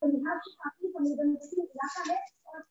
यहाँ पे काफी संवेदनशील इलाका है और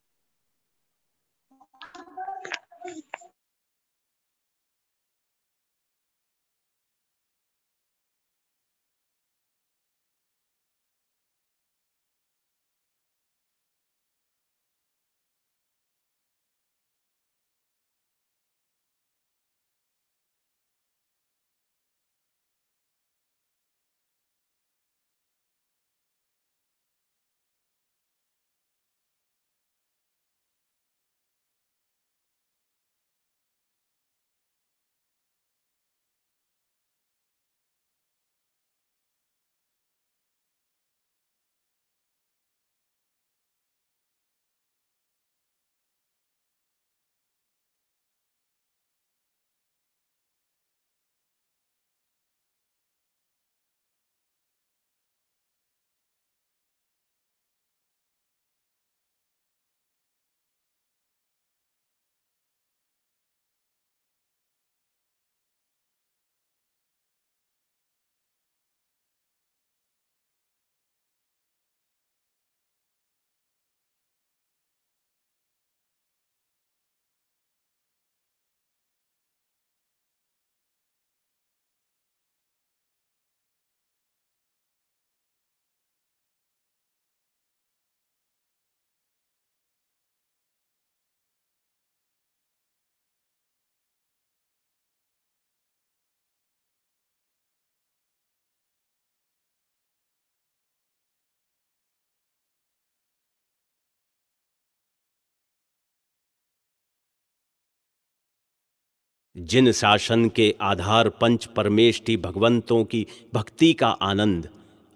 जिन शासन के आधार पंच परमेष्टि भगवंतों की भक्ति का आनंद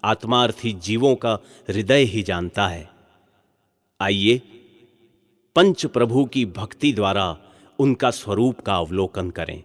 आत्मार्थी जीवों का हृदय ही जानता है, आइए पंच प्रभु की भक्ति द्वारा उनका स्वरूप का अवलोकन करें।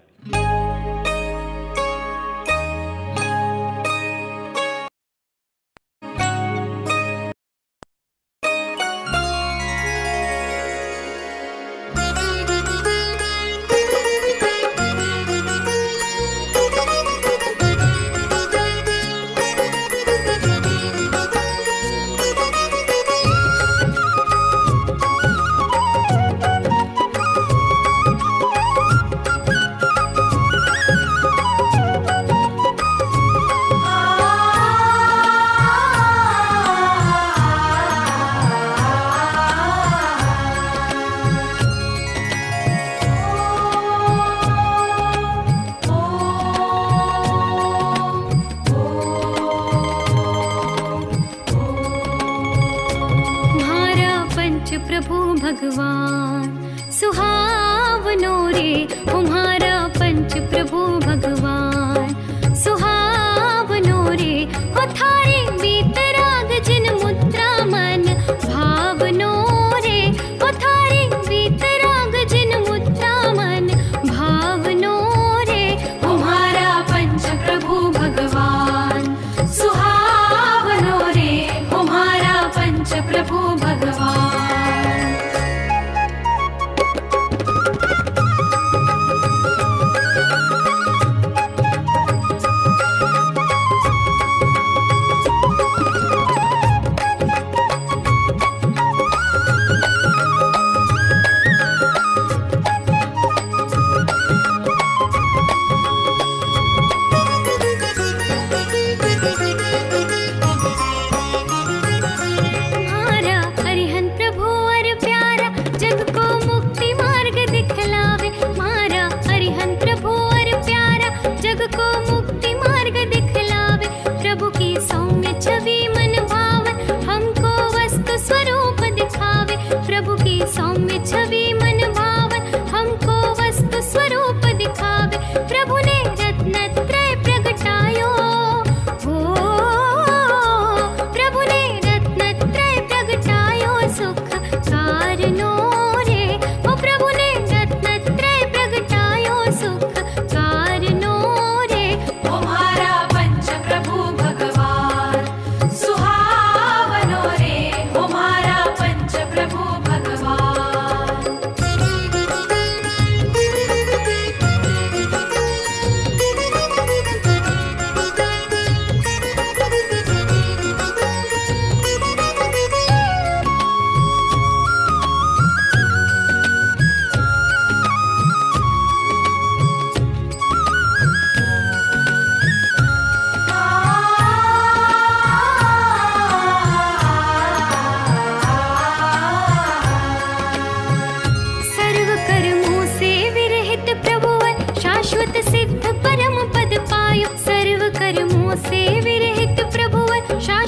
प्रभु भगवान सुहावनो रे, तुम्हारा पंच प्रभु भगवान सुहावनो रे। हो थारे बीतराग जिन मुद्रा मन भावनो रे, हो थारे बीतराग जिन मुद्रा मन भावनो रे। तुम्हारा पंच प्रभु भगवान सुहावनो रे, तुम्हारा पंच प्रभु भगवान।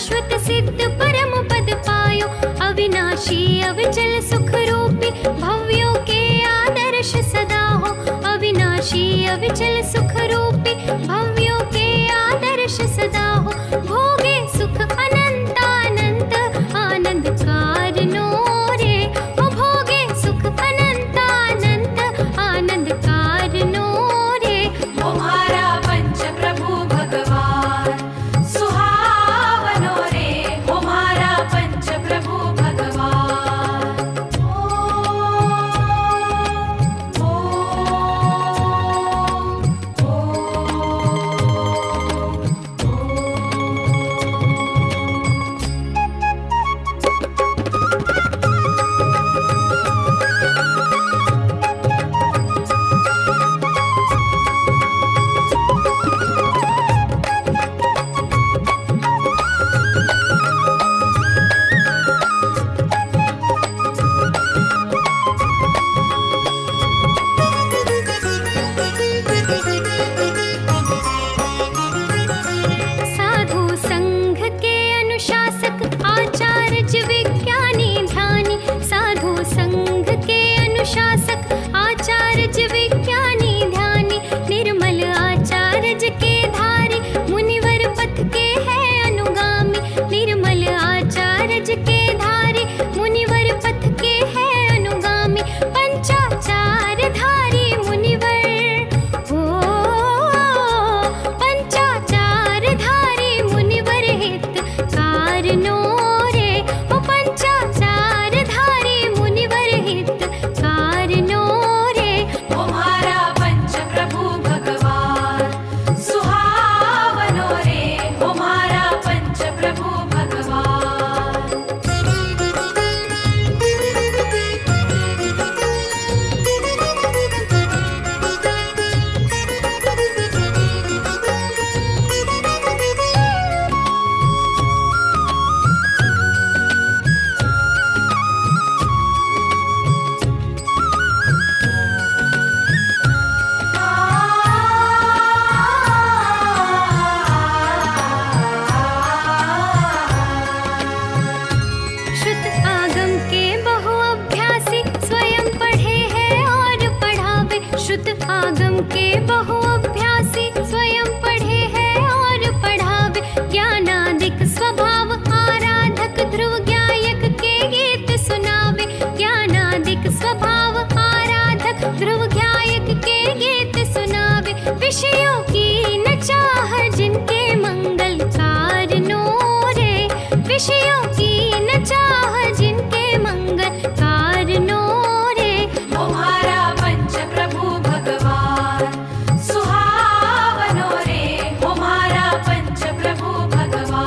शाश्वत सिद्ध परम पद पायो, अविनाशी अविचल सुख रूपी भव्यों के आदर्श सदा हो। अविनाशी अविचल सुख रूपी भव्यों के आदर्श सदा हो। भोगे सुख अनंत अनंत आनंद कारणो रे, ओ भोगे सुख अनंत अनंत आनंद कारणो रे। तुम्हारा पंच प्रभु भगवान सुहावनो रे, तुम्हारा पंच प्रभु भगवान। साधु संघ के अनुशासक आचार्य विज्ञानी ध्यानी, साधु संघ के अनुशासक आचार्य विज्ञानी ध्यानी, निर्मल आचार्य के धारी मुनिवर पथ के है अनुगामी। निर्मल आचार्य के धारी मुनिवर पथ के है अनुगामी। पंचाचार धारी मुनिवर हो, पंचाचार धारी मुनिवर हित कारणो रे, ओ पंचाचार धारी मुनिवर हित कारणो रे। तुम्हारा पंच प्रभु भगवान सुहावनो रे, तुम्हारा पंच प्रभु भगवान। श्रुत आगम के बहु अभ्यासी स्वयं पढ़े हैं और पढ़ावे। श्रुत आगम के बहु अभ्यासी स्वयं पढ़े हैं और पढ़ावे। ज्ञानादिक स्वभाव आराधक ध्रुव गायक के गीत सुनावे। ज्ञानादिक स्वभाव आराधक ध्रुव गायक के गीत सुनावे। विषयों की न चाह जिनके मंगल कारणो रे, विषयों की न चाह जिनके मंगल कारणो रे। तुम्हारा पंच प्रभु भगवान सुहावनो रे, तुम्हारा पंच प्रभु भगवान।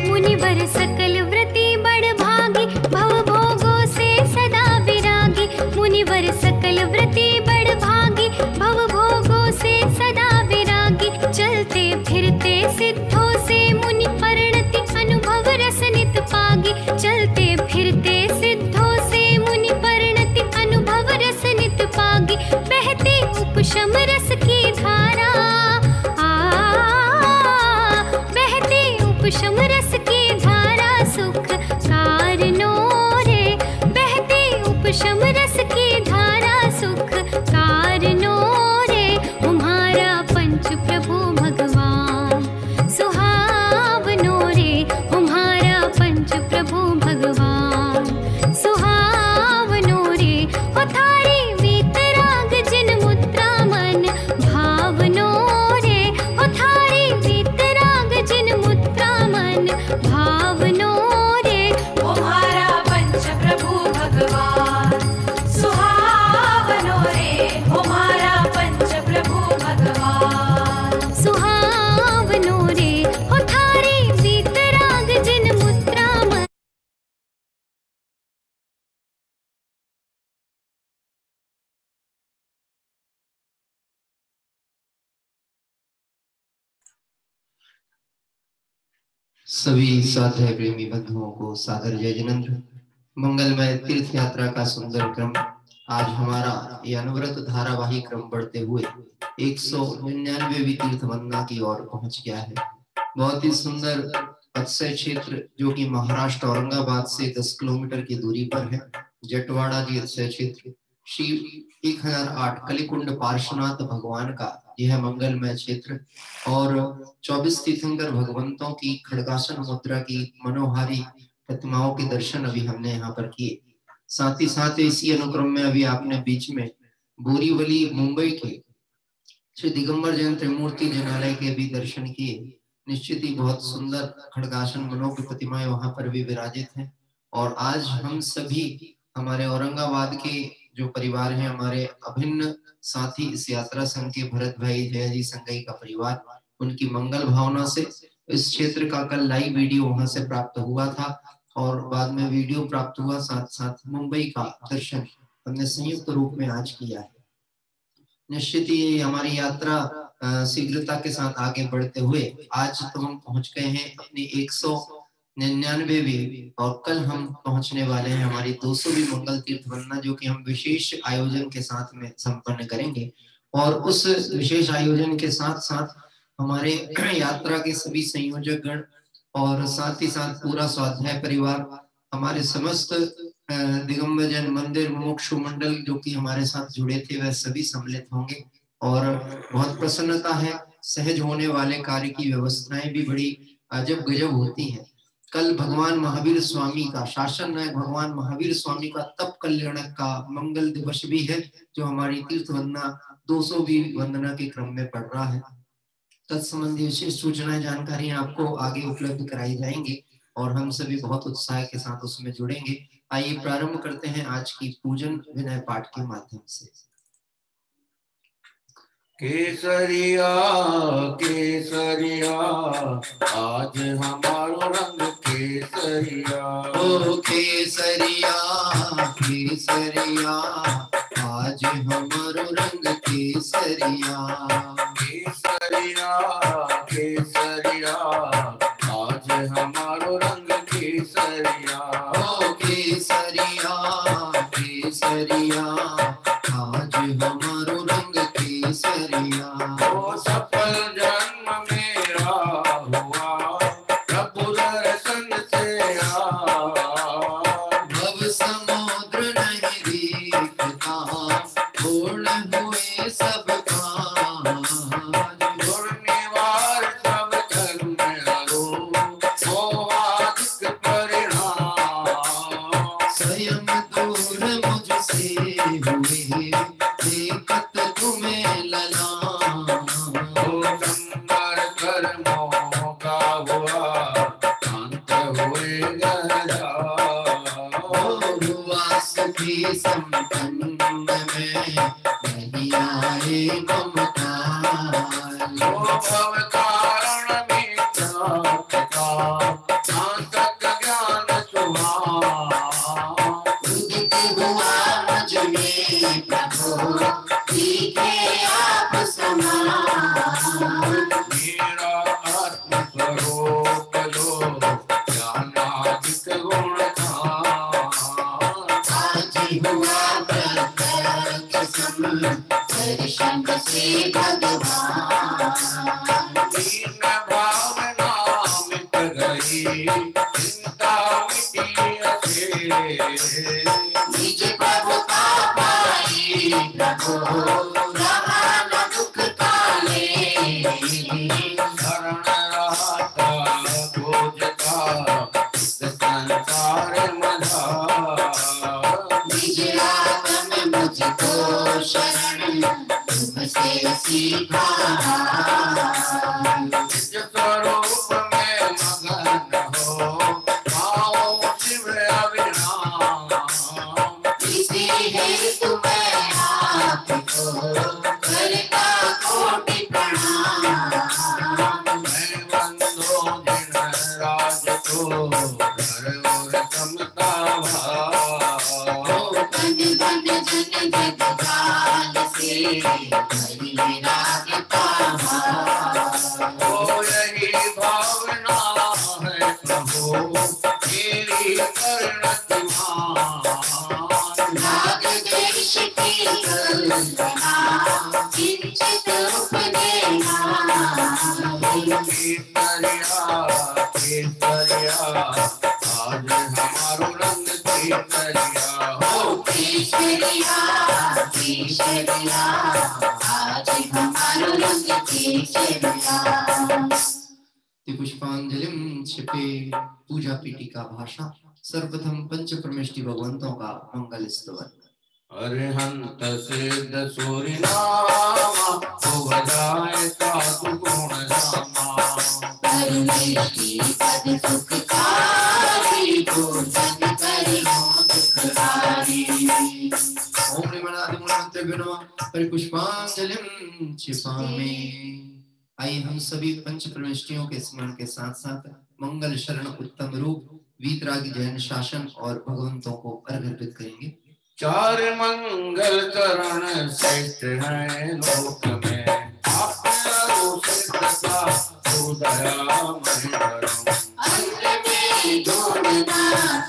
मुनिवर सकल व्रति बड़ भागी भव भोगों से सदा विरागी। मुनिवर सकल व्रति बड़ भागी भव भोगों से सदा विरागी। चलते फिरते सिद्धों से मुनि परिणति अनुभव रस नित पागी। चलते फिरते सिद्धों से मुनि परिणति अनुभव रस नित पागी। बहती उपशम रस की धारा बहती उपशम रस की धारा सुख कारणो रे। बहती उपशम रस की धारा सुख कारणो रे। तुम्हारा पंच प्रभु भगवान सुहावनो रे, तुम्हारा पंच प्रभु भगवान सुहावनो रे। ओ थारी वीतराग जिन मुद्रा मन भावनो रे, ओ थारी वीतराग जिन मुद्रा मन सभी स्वाध्याय प्रेमी बंधुओं को सादर जय जिनेंद्र। मंगलमय तीर्थ यात्रा का सुंदर क्रम आज हमारा ये अनवरत धारावाही क्रम बढ़ते हुए 199वीं तीर्थ वंदना की ओर पहुंच गया है। बहुत ही सुंदर अक्षय क्षेत्र जो कि महाराष्ट्र औरंगाबाद से 10 किलोमीटर की दूरी पर है। जटवाड़ा जी अक्षय क्षेत्र श्री 1008 कलिकुंड पार्श्वनाथ भगवान का यह मंगलमय क्षेत्र और 24 तीर्थंकर भगवंतों की खड़गासन मुद्रा की मनोहारी प्रतिमाओं के दर्शन अभी हमने यहाँ पर किए। साथ ही साथ इसी अनुक्रम में अभी आपने बीच में बोरीवली मुंबई के श्री दिगंबर जैन त्रिमूर्ति जनालय के भी दर्शन किए। निश्चित ही बहुत सुंदर खड़गासन मनों की प्रतिमाएं वहां पर भी विराजित हैं। और आज हम सभी हमारे औरंगाबाद के जो परिवार हैं, हमारे अभिन्न साथी इस यात्रा संघ के भरत भाई, जय जी संगई का परिवार, उनकी मंगल भावना से इस क्षेत्र का कल लाइव वीडियो वहां से प्राप्त हुआ था और बाद में वीडियो प्राप्त हुआ, साथ साथ मुंबई का दर्शन हमने संयुक्त रूप में आज किया है। निश्चित ही हमारी यात्रा शीघ्रता के साथ आगे बढ़ते हुए आज तो हम पहुंच गए हैं अपनी 199वीं और कल हम पहुंचने वाले हैं हमारी 200वीं मंगल तीर्थ वंदना, जो कि हम विशेष आयोजन के साथ में संपन्न करेंगे। और उस विशेष आयोजन के साथ साथ हमारे यात्रा के सभी संयोजक गण और साथ ही साथ पूरा स्वाध्याय परिवार, हमारे समस्त दिगंबर जैन मंदिर मुमुक्षु मंडल जो कि हमारे साथ जुड़े थे, वह सभी सम्मिलित होंगे। और बहुत प्रसन्नता है, सहज होने वाले कार्य की व्यवस्थाएं भी बड़ी अजब गजब होती हैं। कल भगवान महावीर स्वामी का, शासन नायक भगवान महावीर स्वामी का तप कल्याणक का मंगल दिवस भी है, जो हमारी तीर्थ वंदना 200वीं वंदना के क्रम में पड़ रहा है। तत्संबंधी विशेष सूचनाएं जानकारी आपको आगे उपलब्ध कराई जाएंगी और हम सभी बहुत उत्साह के साथ उसमें जुड़ेंगे। आइए प्रारंभ करते हैं आज की पूजन विनय पाठ के माध्यम से। केसरिया केसरिया आज हमारो रंग केसरिया, ओ केसरिया केसरिया आज हमारो रंग केसरिया, केसरिया केसरिया आज हमारो रंग केसरिया, ओ केसरिया केसरिया आज हमारो रंग केसरिया। ओ सफल जन्म मेरा हुआ प्रभु दर्शन से भव समुद्र नहीं दिखता, पूर्ण हुए सब काम, निवार सब कर्म हरो मोहादिक परिणाम, स्वयं दूर मुझसे हुए देखत तुम्हें ललाम, संबर कर्मों का हुआ शांत हुए गहरा, हुआ सुखी संपन्न में नहीं आए ममता, भव कारण मिथ्या पिता शांतक ज्ञान सुहा, उदित हुआ मुझ में प्रभु दिखे आप समान, मेरा आत्म स्वरूप जो ज्ञानादिक गुण था, आज हुआ प्रत्यक्ष दर्शन से भगवान, दीन भावना मिट गई चिंता मिटी असे, निज प्रभु का पाई प्रभु रहा न दुख काले, शरण रहता खोजता संसार मधा, निज आत्म मुझको शरण तुमसे सीखा, निज स्वरूप में मगन हो पाओ शिव अविनाम, इसी हेतु मैं आपको करता कोटि प्रणाम, मैं बंदो दिन राज को घर और समता भाव, धन धन जन जगजाल से हरि विराजता, उपदेश की कल्पना किंचित उपदेना केसरिया आज हमारो रंग केसरिया हो केसरिया केसरिया आज हमारो रंग केसरिया। पुष्पांजलिम छिपे पूजा पीठिका भाषा सर्वप्रथम पंच परमेष्टि भगवंतों का मंगल स्तवन। अरहंत सिद्ध सूर्य नामा हो बजाए साधु गुण रामा परमेष्टि पद सुखकारी पूजन करियो सुखकारी। ओम निमनादि मूलमंत्र बिनो परिपुष्पांजलिम छिपामे। आइए हम सभी पंच परमेष्टियों के स्मरण के साथ साथ मंगल शरण उत्तम रूप वीतरागी जैन शासन और भगवंतों को अर्घ अर्पित करेंगे। चार मंगल चरण श्रेष्ठ हैं लोक में आपको सिद्धता हो दया महेश्वरम अंत में जोड़ना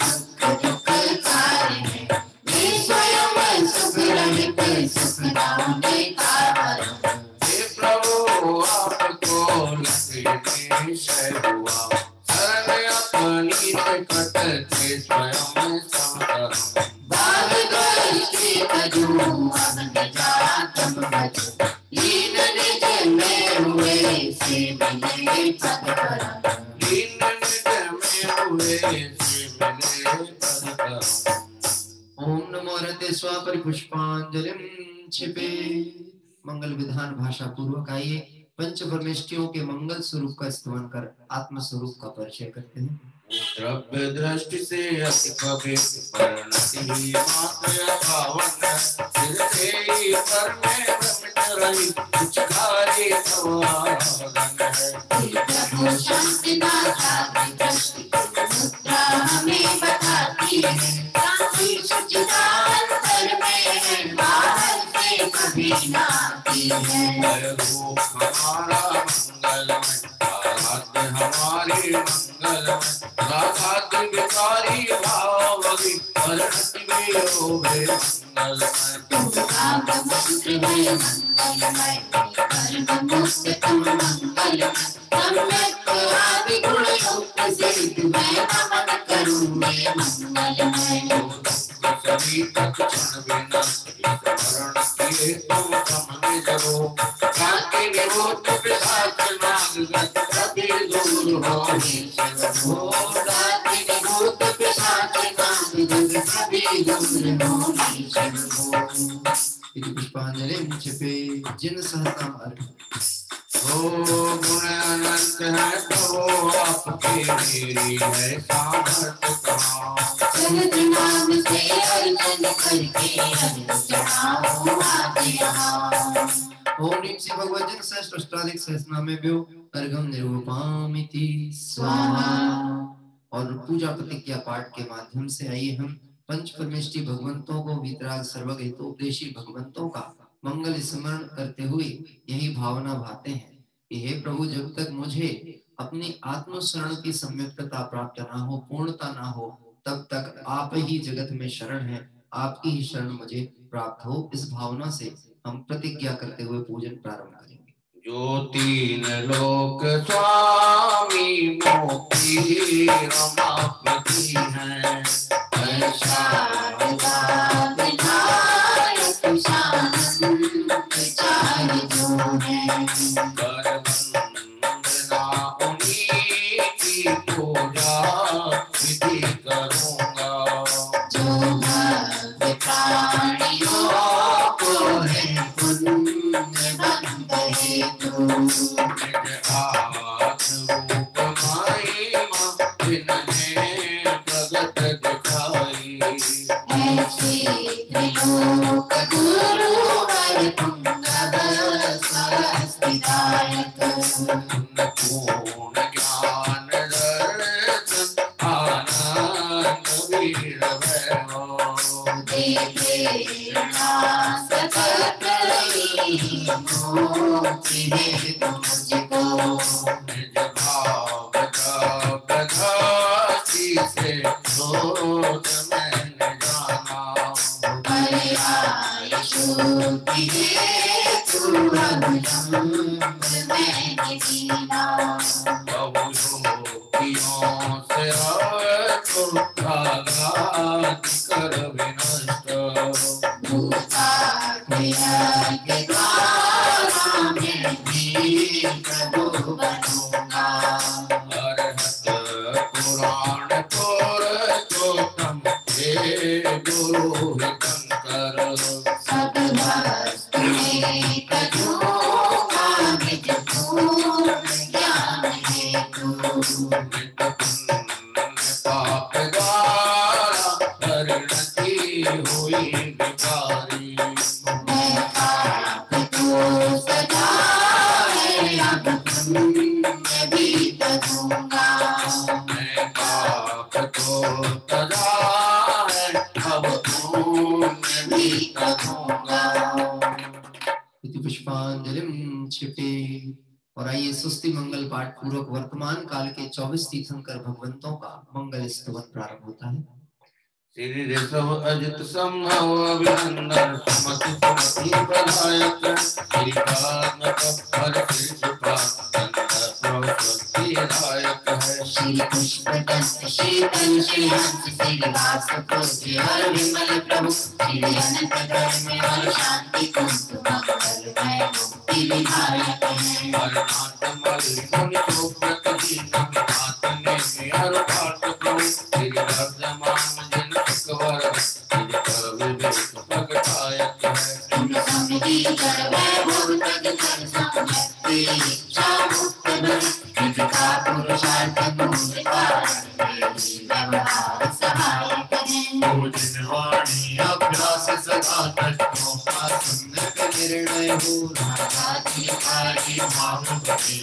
सुख दुख कार्य है वे स्वयं सुख रहित सुखदाम के कारण। हे प्रभु आपको लक्ष्य निश्चय हुआ शरण अपनी कट के स्वयं संतरम बाल दृष्टि कजू अनंत जातम भजो लीन निज में हुए से मिले पद परम लीन निज में हुए से मिले पद परम। ओम नमो रते स्वा परिपुष्पांजलिम छिपे। मंगल विधान भाषा पूर्वक आइए पंच परमेष्टियों के मंगल स्वरूप का स्तवन कर आत्म स्वरूप का परिचय करते हैं। द्रव्य दृष्टि से अति पवित्र परिणति मात्र पावन सिर से पर में भ्रमित रही कुछ कार्य सवागन है। प्रभु शांति दाता की दृष्टि मुद्रा हमें बताती है शांति सच्चिदानंद में है बाहर से कभी ना आती है। रूप हमारा मंगलमय आराध्य हमारी मंगलमय राधात विकारी भावगी परिणति में होवे मंगलमय। मंत्र है मंगलमय कर्म मुक्त तुम मंगलमय सम्यक आदि गुण युक्त सिद्ध मैं नमन करूँगी मंगलमय। सभी तक क्षण बिना स्मरण किए तुम समझ जरो काके निरोध पिशाच नागगत कभी दूर हो हो रात्रि निभूत पिशाच नागगत कभी दूर हो पुष्पांजलिम छिपे जिन सहता अर्घ। ओ गुण अनंत है तो आपके मेरी है सामर्थ कहाँ सहज नाम से अर्चन करके अर्घ चढ़ाओ आज यहाँ। ओम ह्रीं श्री भगवत जिन सहस्त्राधिक सहस्रनामेभ्यो अर्घं निरूपयामि स्वाहा। और पूजा प्रतिज्ञा पाठ के माध्यम से आइए हम पंच परमेष्टि भगवंतों को वीतराग सर्वग हितोपदेशी भगवंतों का मंगल स्मरण करते हुए यही भावना भाते हैं कि हे प्रभु जब तक मुझे अपनी आत्म शरण की सम्यक्तता प्राप्त ना हो पूर्णता ना हो तब तक आप ही जगत में शरण है आपकी ही शरण मुझे प्राप्त हो। इस भावना से हम प्रतिज्ञा करते हुए पूजन प्रारंभ करेंगे। जो तीन लोक स्वामी मोक्ति रमापति हैं ऐसा विधायक शांत चार जो है कर वंदना उन्हीं की पूजा विधि करूँगा जो भक्त प्राणियों को है पुण्य बंद हेतु निज हाथ रूप महिमा जिन्हें प्रगट दिखाई ऐसे त्रिलोक गुरुवर पुंगव सहस्तिदायक पूर्ण ज्ञान दर्शन आनंद वीर वैभव देखे सतत मोक्ति हेतु मुझको निज भाव प्रधासी से सोच मैंने जाना हरिया किए तू अवलंब मैंने दीना। योगियों से आवे तो आघात कर विनष्ट। भूता के द्वारा मैं भी प्रभु बनूंगा। अरहत पुराण तोर चोटम हे गुरु शंकर। सब वस्तु एक दूंगा निज पूर्ण ज्ञान हेतु। नित पुण्य पाप द्वारा परिणति हुई भिखारी। मैं पाप को सजा है अब पुण्य भी करूंगा। मैं पाप को सजा है अब पुण्य भी करूंगा। इति पुष्पांजलिं क्षिपे। और आइए सुस्ति मंगल पाठ पूर्वक वर्तमान काल के 24 तीर्थंकर भगवंतों का मंगल स्तवन प्रारंभ होता है। श्री ऋषभ अजित संभव अभिनंदन सुमति सुमति प्रदायक। श्री कानक हर कृपा दायक है। श्री पुष्पदंत शीतल श्री हंस श्री वासुदेव श्री हर विमल प्रभु श्री अनंत धर्म और शांति कुंभ मंगलमय मुक्ति विधायक है। हर नाथ मल मुनि को प्रतिदिन आत्मे में हर पाठ प्रभु। श्री वर्धमान जन कवर श्री कर विवेक प्रगटायक है। तुम समझी कर वैभव तग कर समझते इच्छा मुक्त भय। निजका पुरुषार्थ मूल कारण व्यवहार सहायक है। भोजन वाणी अभ्यास सदा तत्वों का सुंदर निर्णय हो। राधाधिकारी महाभक्ति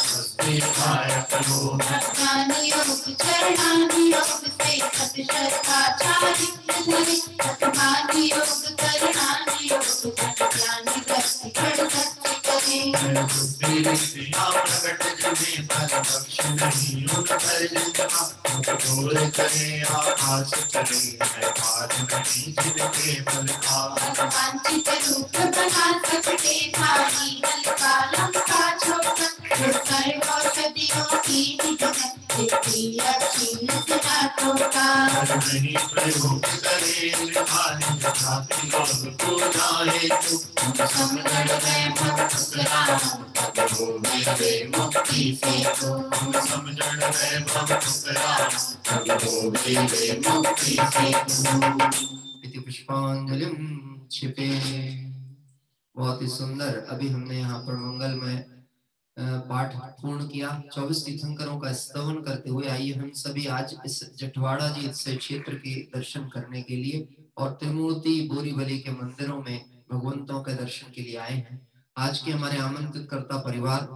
सत्यायक हो। ज्ञान योग चरणान योग से सत श्रद्धाचारित्र धरे। सतमान योग करणान योग सत ज्ञान भक्ति खड़ सत्य करे। बुद्धि रीतियां प्रकट जने फल बख्श नहीं उन पर जितना। मुख बोल करे आकाश चले है बात नहीं जिनके फल का। वांछित रूप बना सकते भारी हल्का लंका छोटा। कर औषधियों की निधन सिद्धि अच्छी सदा टोका। नहीं प्रयोग करे निभाने छाती और को जाए तो। समझ गए भक्त राम तब हो मेरे मुक्ति से तो। समझण है भक्त राम तब हो मेरे मुक्ति से तो। इति पुष्पांजलिं क्षिपे। बहुत ही सुंदर। अभी हमने यहाँ पर मंगलमय पाठ पूर्ण किया। 24 तीर्थंकरों का स्तवन करते हुए आइए हम सभी आज इस जटवाड़ा जी से क्षेत्र के दर्शन करने के लिए और त्रिमूर्ति बोरीवली के मंदिरों में भगवंतों के दर्शन के लिए आए हैं। आज के हमारे आमंत्रित करता परिवार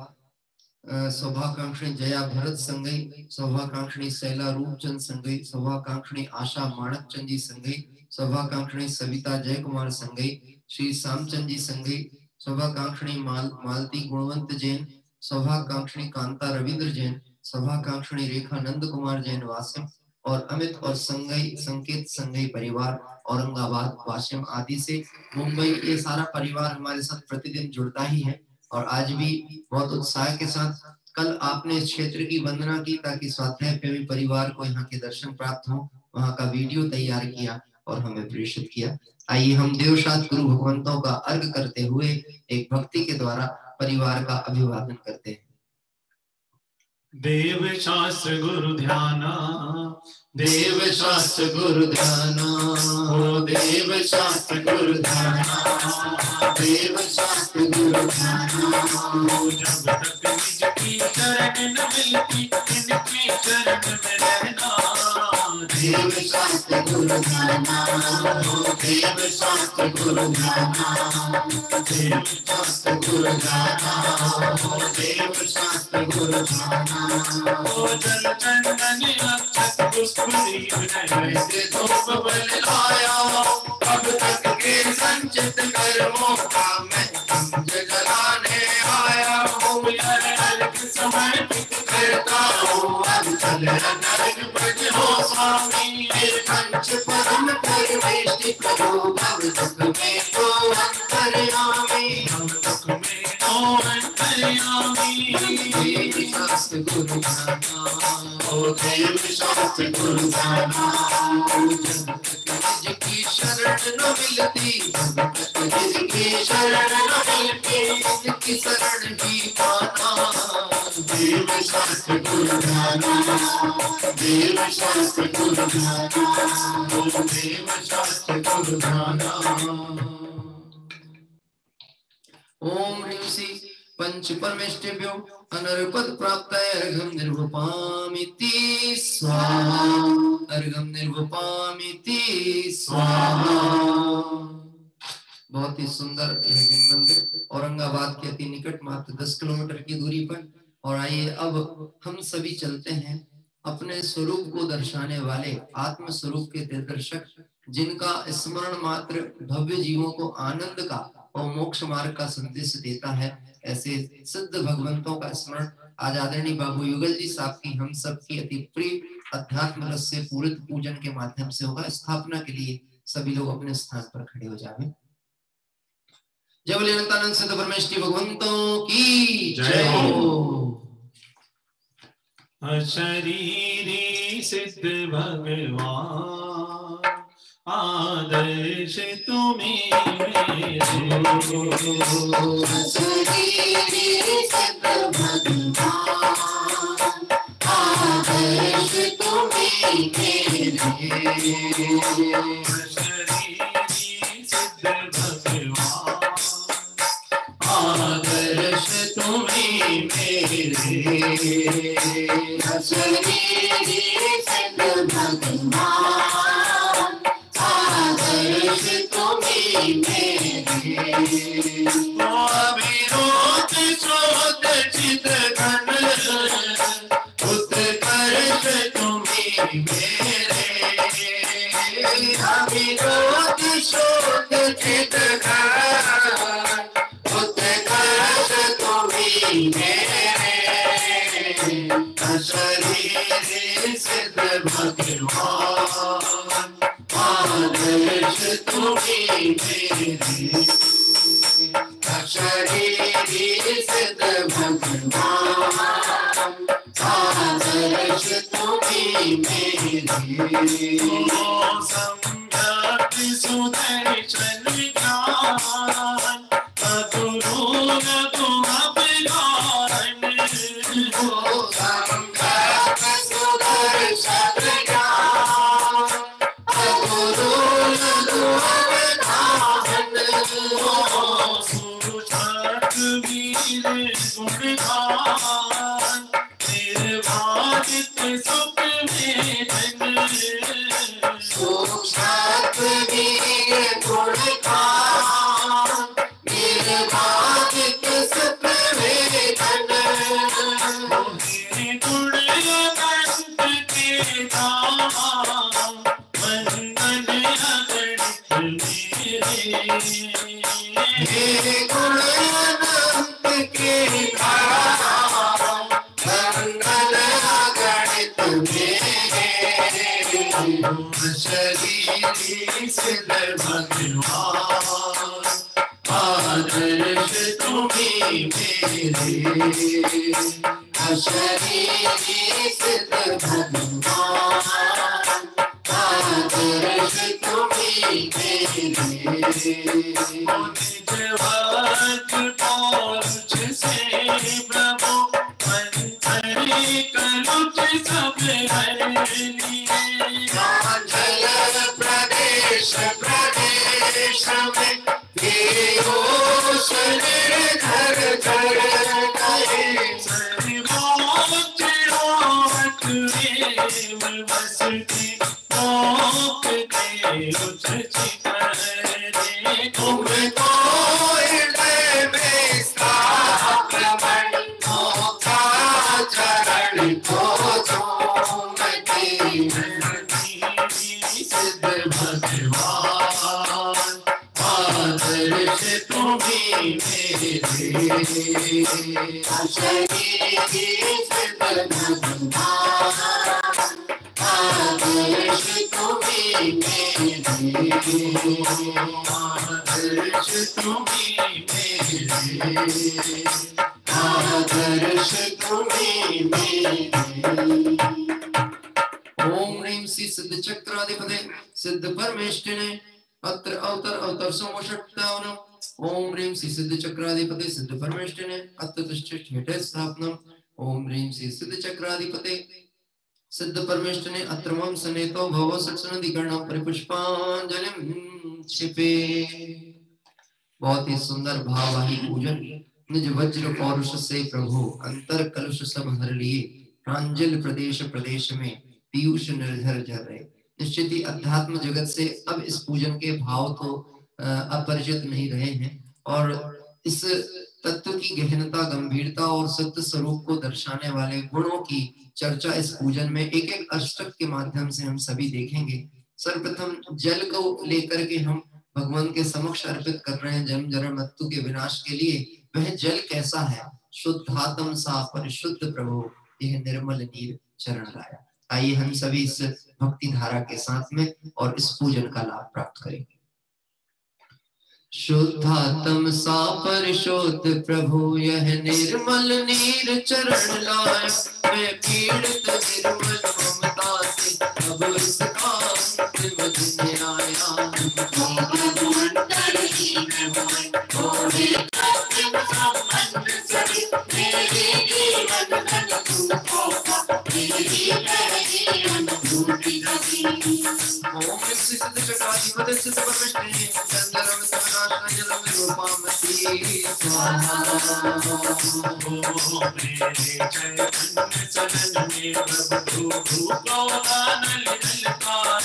सौभाकांक्षी जया भरत संगई, सौभाकांक्षी शैला रूपचंद संगई, सौभाकांक्षी आशा माणकचंद जी संगई, सौभाकांक्षी सविता जय कुमार संगई, श्री श्यामचंद जी संगई, सौभाकांक्षी मालती गुणवंत जैन, सौभाकांक्षी कांता रविंद्र जैन, सौभाकांक्षी रेखा नंद कुमार जैन वासिम और अमित और संगई संकेत संगई परिवार औरंगाबाद वाशिम आदि से मुंबई। ये सारा परिवार हमारे साथ प्रतिदिन जुड़ता ही है और आज भी बहुत उत्साह के साथ। कल आपने इस क्षेत्र की वंदना की ताकि स्वाध्याय प्रेमी परिवार को यहाँ के दर्शन प्राप्त हो। वहाँ का वीडियो तैयार किया और हमें प्रेषित किया। आइए हम देवशास्त्र गुरु भगवंतों का अर्घ करते हुए एक भक्ति के द्वारा परिवार का अभिवादन करते हैं। देव शास्त्र गुरु ध्याना, देव शास्त्र गुरु ध्याना, हो देव शास्त्र गुरु ध्याना, देव शास्त्र गुरु ध्याना। जब तक निज की शरण न मिलती इनकी शरण में रहना। देव शास्त्र गुरु ध्याना, देव शास्त्र गुरु ध्याना, देव शास्त्र गुरु ध्याना, देव शास्त्र गुरु ध्याना। ओ जल चंदन अक्षत पुष्प दीप वैसे धूप बल लाया अब तक के संचित कर्मों का मैं अंज जलाने आया हूँ। अर्घ समर्पित करता हूँ अब चल नरक बज हो स्वामी। पंच परम परमेष्टि प्रभु भव दुख में को शास्त्र गुरु ज्ञाना, ओ देव शास्त्र गुरु ज्ञाना, जिसकी शरण न मिलती, जिसकी शरण न मिलती, जिसकी शरण ही पाना। देव शास्त्र गुरु ज्ञाना, देव शास्त्र गुरु ज्ञाना, ओ देव शास्त्र गुरु ज्ञाना। ओम ह्रीं श्री पंच परमेष्टिभ्यो अनर्पद प्राप्ताय अर्घ्यं निर्वपामिति स्वाहा, अर्घ्यं निर्वपामिति स्वाहा। बहुत ही सुंदर यह जैन मंदिर औरंगाबाद के अति निकट मात्र 10 किलोमीटर की दूरी पर। और आइए अब हम सभी चलते हैं अपने स्वरूप को दर्शाने वाले आत्म स्वरूप के दर्शक, जिनका स्मरण मात्र भव्य जीवों को आनंद का और मोक्ष मार्ग का संदेश देता है, ऐसे सिद्ध भगवंतों का स्मरण आज आदरणीय बाबू युगल जी साहब की हम सब की अति प्रिय अध्यात्म रस से पूरित पूजन के माध्यम से होगा। स्थापना के लिए सभी लोग अपने स्थान पर खड़े हो जाएं। जय बोले अनंतानंद सिद्ध परमेष्टि भगवंतों की जय हो। अशरीरी सिद्ध भगवान आदर्श तुम्हें मेरे, अशरीरी सिद्ध भगवान आदर्श तुम्हें मेरे, अशरीरी सिद्ध भगवान आदर्श तुम्हें मेरे, अशरीरी सिद्ध भगवान आदर्श तुम्हें मेरे, अविरोध शोध चित घन, उत्कर्ष तुम्हीं मेरे, अविरोध शोध चित घन, उत्कर्ष तुम्हीं मेरे, अशरीरी सिद्ध भगवान आदर्श तुम्हीं मेरे, अशरीरी सिद्ध भगवान आदर्श तुम्हीं मेरे, सम्यक सुदर्शन ज्ञान अतुरु तुम अभिधान, सम्यक सुदर्शन ज्ञान अतुरु तुम अभिधान, सुरक्षक वीर गुणगान निर्भागित सुख वेदन, सूक्ष्म वीर गुणगान निर्भागित सुख वेदन, गुण अनंत के धाम वंदन अगणित मेरे, गुण अनंत के धाम वंदन अगणित मेरे, अशरीरी सिद्ध भगवान आदर्श तुम्हीं मेरे, अशरीरी सिद्ध भगवान आदर्श तुम्हीं मेरे, निजवत पौरुष से प्रभु मंथरी कलुष सब हर लिए, जल प्रदेश प्रदेश में देवो शरीर घर घर करे, सर्वोच्च रोहत एव वसति लोक के उच्च चितरे, तुमको हृदय में स्थापन मोक्षा चरण को चूमती, सिद्ध भगवान आदर्श तुम्हीं मेरे, अशरीरी सिद्ध भगवान आदर्श तुम्हीं मेरे, आदर्श तुम्हीं मेरे, आदर्श तुम्हें मेरे। ओम ह्रीं श्री सिद्ध चक्राधिपते सिद्ध परमेष्ठिने अत्र अवतर अवतर समोषट्टावनम। ओम ह्रीं श्री सिद्ध चक्राधिपते सिद्ध परमेष्ठिने अत्र तिष्ठे स्थापनम। ओम ह्रीं श्री सिद्ध चक्राधिपते सिद्ध परमेष्ठिने अत्र मम सनेतो भव सत्सनधिकरणम परिपुष्पांजलिं क्षिपे। बहुत ही सुंदर भाववाही पूजन। निज वज्र पौरुष से प्रभु अंतर कलुष सब हर लिए। प्रांजल प्रदेश प्रदेश में पीयूष निर्झर झर रहे। निश्चित ही अध्यात्म जगत से अब इस पूजन के भाव तो अपरिचित नहीं रहे हैं और इस तत्व की गहनता, गंभीरता और सत्य स्वरूप को दर्शाने वाले गुणों की चर्चा इस पूजन में एक एक अष्टक के माध्यम से हम सभी देखेंगे। सर्वप्रथम जल को लेकर के हम भगवान के समक्ष अर्पित कर रहे हैं जन्म जन्म मृत्यु के विनाश के लिए। वह जल कैसा है? शुद्धात्म सा परिशुद्ध प्रभु यह निर्मल नीर चरण लाया। आइए हम सभी इस भक्ति धारा के साथ में और इस पूजन का लाभ प्राप्त करेंगे। शुद्धात्म सा परिशुद्ध प्रभु यह निर्मल नीर चरण लाया। मैं पीड़ित निर्मल ममता से अब इसका अंतिम दिन आया। चक्राधिपति सिद्ध परमेष्ठिने चंद्रम सदाशिव जलम रूपामती स्वाहा। मेरे चैतन्य सदन में प्रभु भूगोदान ललकार।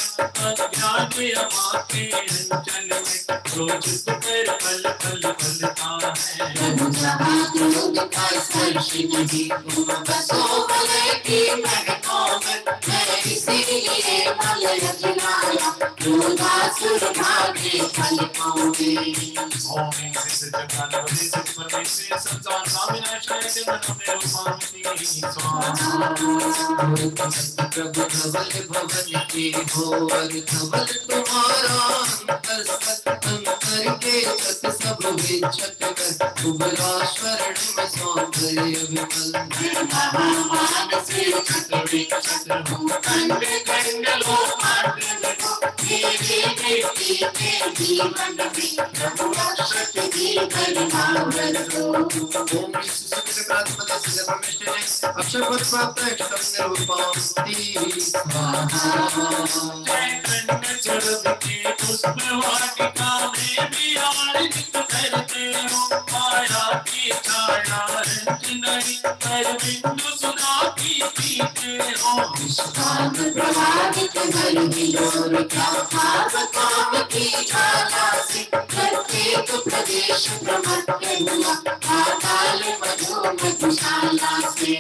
अज्ञान अमाके अंचल में रोज कर पल पल पलता है। प्रभु जहाँ क्रोध का स्पर्श नहीं तुम बसो भले की महकों में। मैं इसीलिए मल रचनाया क्रोधासुर भागे फल पाऊंगी। ओम ह्रीं श्री चक्राधिपते सिद्ध परमेष्ठिने संसार साविनाशाय जगन्नाथ रूपामती स्वाहा। प्रभु धवल भवन के हो धवल तुम्हारा अंतर अंतर के सत सब विचक कर उबला शरण में सौंदर्य विमल। भगवान श्री चक्र चक्र हूँ खंड खंड लोकांड में मेरे बेटी के जीवन में प्रभु रक्षक जी करुणावर दो। ओम ह्रीं श्री चक्राधिपते सिद्ध परमेष्ठिने अक्षरपद प्राप्त अक्षतम निरूपामती स्वाहा। चैतन्य चरद के पुष्प वाटिका में विराजित करते हो। माया की छाया रंज नहीं कर बिंदु सुधा की पीते हो। काम प्रभावित घर विलोर क्या भाव काम की ज्वाला से। प्रत्येक प्रदेश भ्रमण हुआ पाताल मधु मधुशाला से।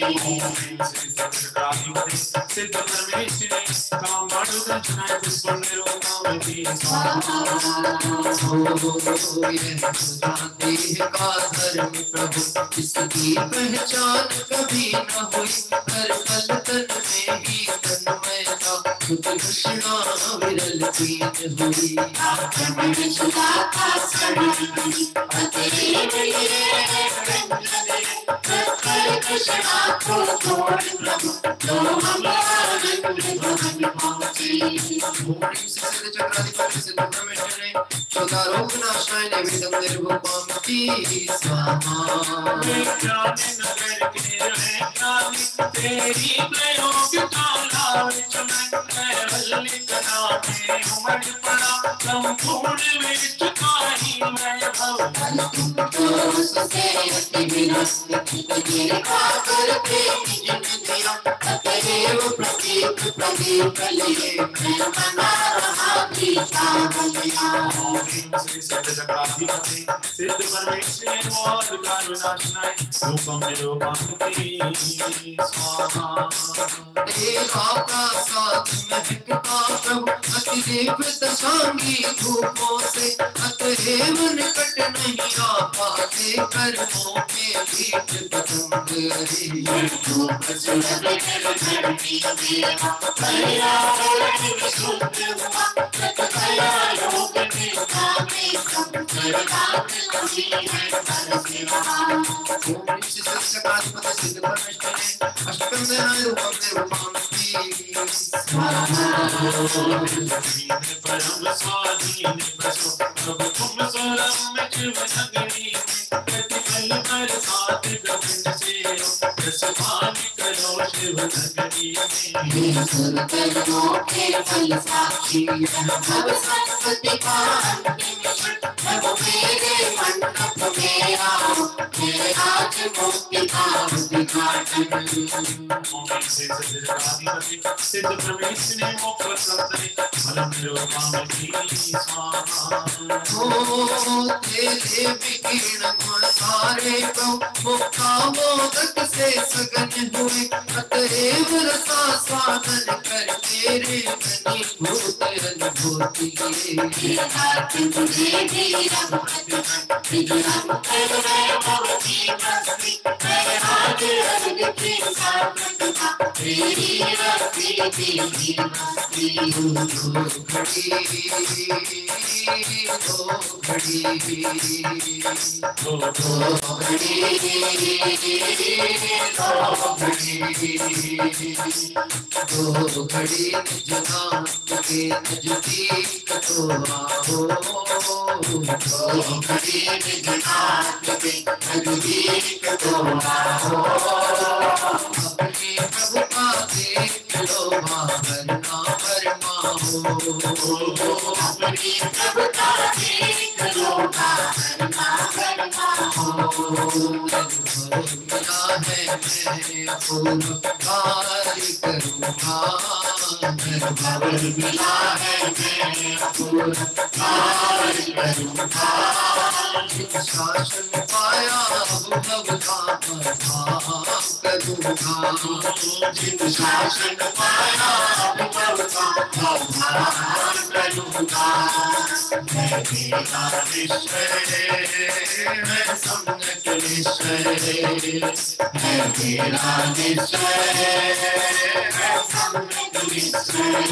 सिद्ध परमेष्ठिने काम बाणु दर्शनाय पुष्प निरूपामती स्वाहा। का धर्म प्रभु इसकी पहचान कभी न हुई। हर पल तन में ही तन्मयता कृष्णा विरल प्रीत हुई। आक्रमण सुधा का शरण अतएव ये प्रत्येक क्षणा को छोड़ प्रभु तो हम आनंद भवन पहुँचे। ओम ह्रीं श्री सिद्ध चक्राधिपते सिद्ध परमेष्ठिने क्षुधारोगनाशाय नैवेद्यं निरूपामती स्वाहा। नगर के रहे ज्ञानी तेरी प्रयोगिता लालच में कैवल्य कला में उमड़ पड़ा संपूर्ण विश्व ही मैं भव। तो से अति विनस्त गिर खाकर प्रेमी जन दिया। अतएव प्रतीक प्रदीप लिए मैं मना रहा पीछा बलिया। ओम ह्रीं श्री सिद्ध चक्राधिपते सिद्ध परमेष्ठिने मोदकार विनाशनाय रूपम निरूपामती स्वाहा। तेरा प्रसाद महकता प्रभु अति दिव्य दशांगी धूपों से अतएव निकट नहीं आ पाते कर्मों के बीच पतंग रे। धूप सुलभ धरती देवा पर्यावरण विशुद्ध हुआ तत्कया योग निष्ठा में सब सर्वांग कभी है परसिवा। ओम ऋषि सत्सकाधिपति सिद्ध परमेश्वर ने अष्टकंदनाय रूपम निरूपमामि स्वाहा। परम स्वाधीन बसो प्रभु तुम स्वरम में शिव नगरी में प्रतिपल पर साथ गगन से रस पान करो शिव नगरी में। सुर कर्मों के फल साक्षी भव संस्कृति का अंतिम क्षण प्रभु मेरे मंडप में आओ मेरे आज मुक्ति का उद्घाटन। ओम से सिद्धाधिपति सिद्ध प्रवेश ने मोक्ष प्रसन्न परम निरूपमामि स्वाहा। ओ तेरे विकीर्ण गुण सारे को मुक्ता मोदक से सगन हुए अतएव रसा साधन कर तेरे घनीभूत अनुभूति भारती तुझे भी रघुपति विक्रम कर मैं भवती बस्ती मैं आज अर्घ की सार्थकता तेरी रति तेरी बस्ती। दो घड़ी दो घड़ी दो घड़ी दो घड़ी निज नाथ के नजदीक तो आओ। दो घड़ी निज नाथ के नजदीक तो आओ। अपने प्रभु का देख लो बाहर ना फरमाओ। अपनी प्रभुता देख लो बाहर ना फरमाओ। मिला है मैं अपूर्व कार्य करूँगा। भवन मिला है मैं अपूर्व कार्य करूँगा। शासन पाया भव का प्रभाव करूँगा। जिन शासन पाया भव का प्रभाव करूँगा। मैं तेरा ईश्वर मैं सम्यक ईश्वर मैं तेरा ईश्वर मैं सम्यक ईश्वर।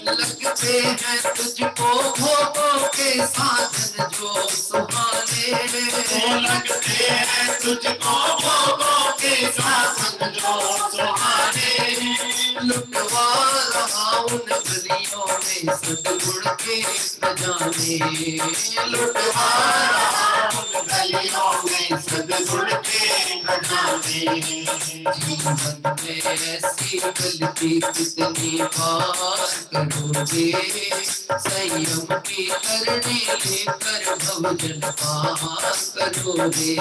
लगते हैं तुझको भोगों के साधन जो सुहाने। लगते हैं तुझको भोगों के साधन जो सुहाने। लुटवा रहा उन गलियों में सतगुण के खजाने। लुटवा रहा उन गलियों में सद्गुण के खजाने। जीवन में ऐसी गलती कितनी बार करोगे। संयम की करनी लेकर भव जल पार करोगे।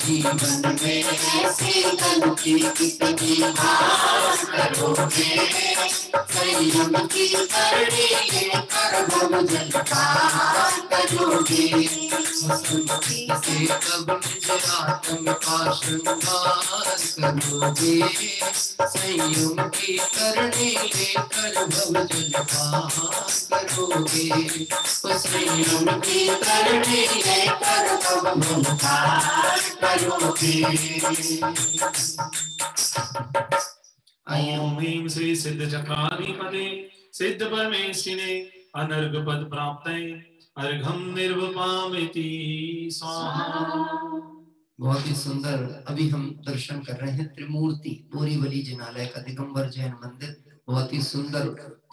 जीवन में ऐसी गलती कितनी बार करोगे। संयम की करनी लेकर भव जल पार करोगे। से कब निज आत्म का श्रृंगार करोगे। संयम की करनी लेकर भव जल पार करोगे। संयम की करनी लेकर भव जल पार करोगे। ओम ह्रीं श्री सिद्ध चक्राधिपते सिद्ध परमेष्ठिने अनर्घ पद प्राप्ते अर्घम निर्वपामिति स्वाहा। बहुत ही सुंदर अभी हम दर्शन कर रहे हैं त्रिमूर्ति बोरीवली जिनालय का दिगंबर जैन मंदिर। बहुत ही सुंदर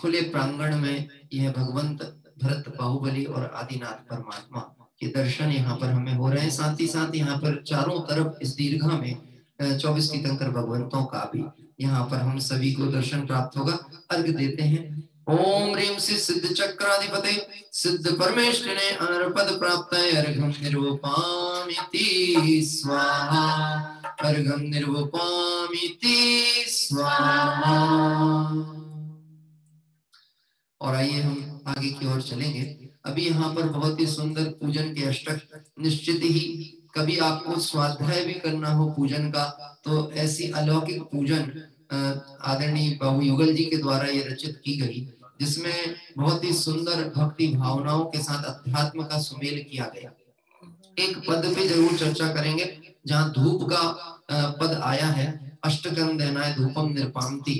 खुले प्रांगण में यह भगवंत भरत बाहुबली और आदिनाथ परमात्मा के दर्शन यहाँ पर हमें हो रहे हैं। साथ ही साथ यहाँ पर चारों तरफ इस दीर्घा में 24 तीर्थंकर भगवंतों का भी यहाँ पर हम सभी को दर्शन प्राप्त होगा। अर्घ देते हैं। ओम ह्रीं श्री सिद्ध चक्राधिपते सिद्ध परमेष्ठिने अनर्पद प्राप्त अर्घम निर्वपामिति स्वाहा। अर्घम निर्वपामिति स्वाहा। और आइए हम आगे की ओर चलेंगे। अभी यहाँ पर बहुत ही सुंदर पूजन के अष्टक निश्चित ही कभी आपको स्वाध्याय भी करना हो पूजन का तो ऐसी अलौकिक पूजन आदरणीय बाबू युगल जी के द्वारा ये रचित की गई जिसमें बहुत ही सुंदर भक्ति भावनाओं के साथ अध्यात्म का सुमेल किया गया। एक पद पे जरूर चर्चा करेंगे जहाँ धूप का पद आया है, अष्टगंधनाय धूपम निर्पांति।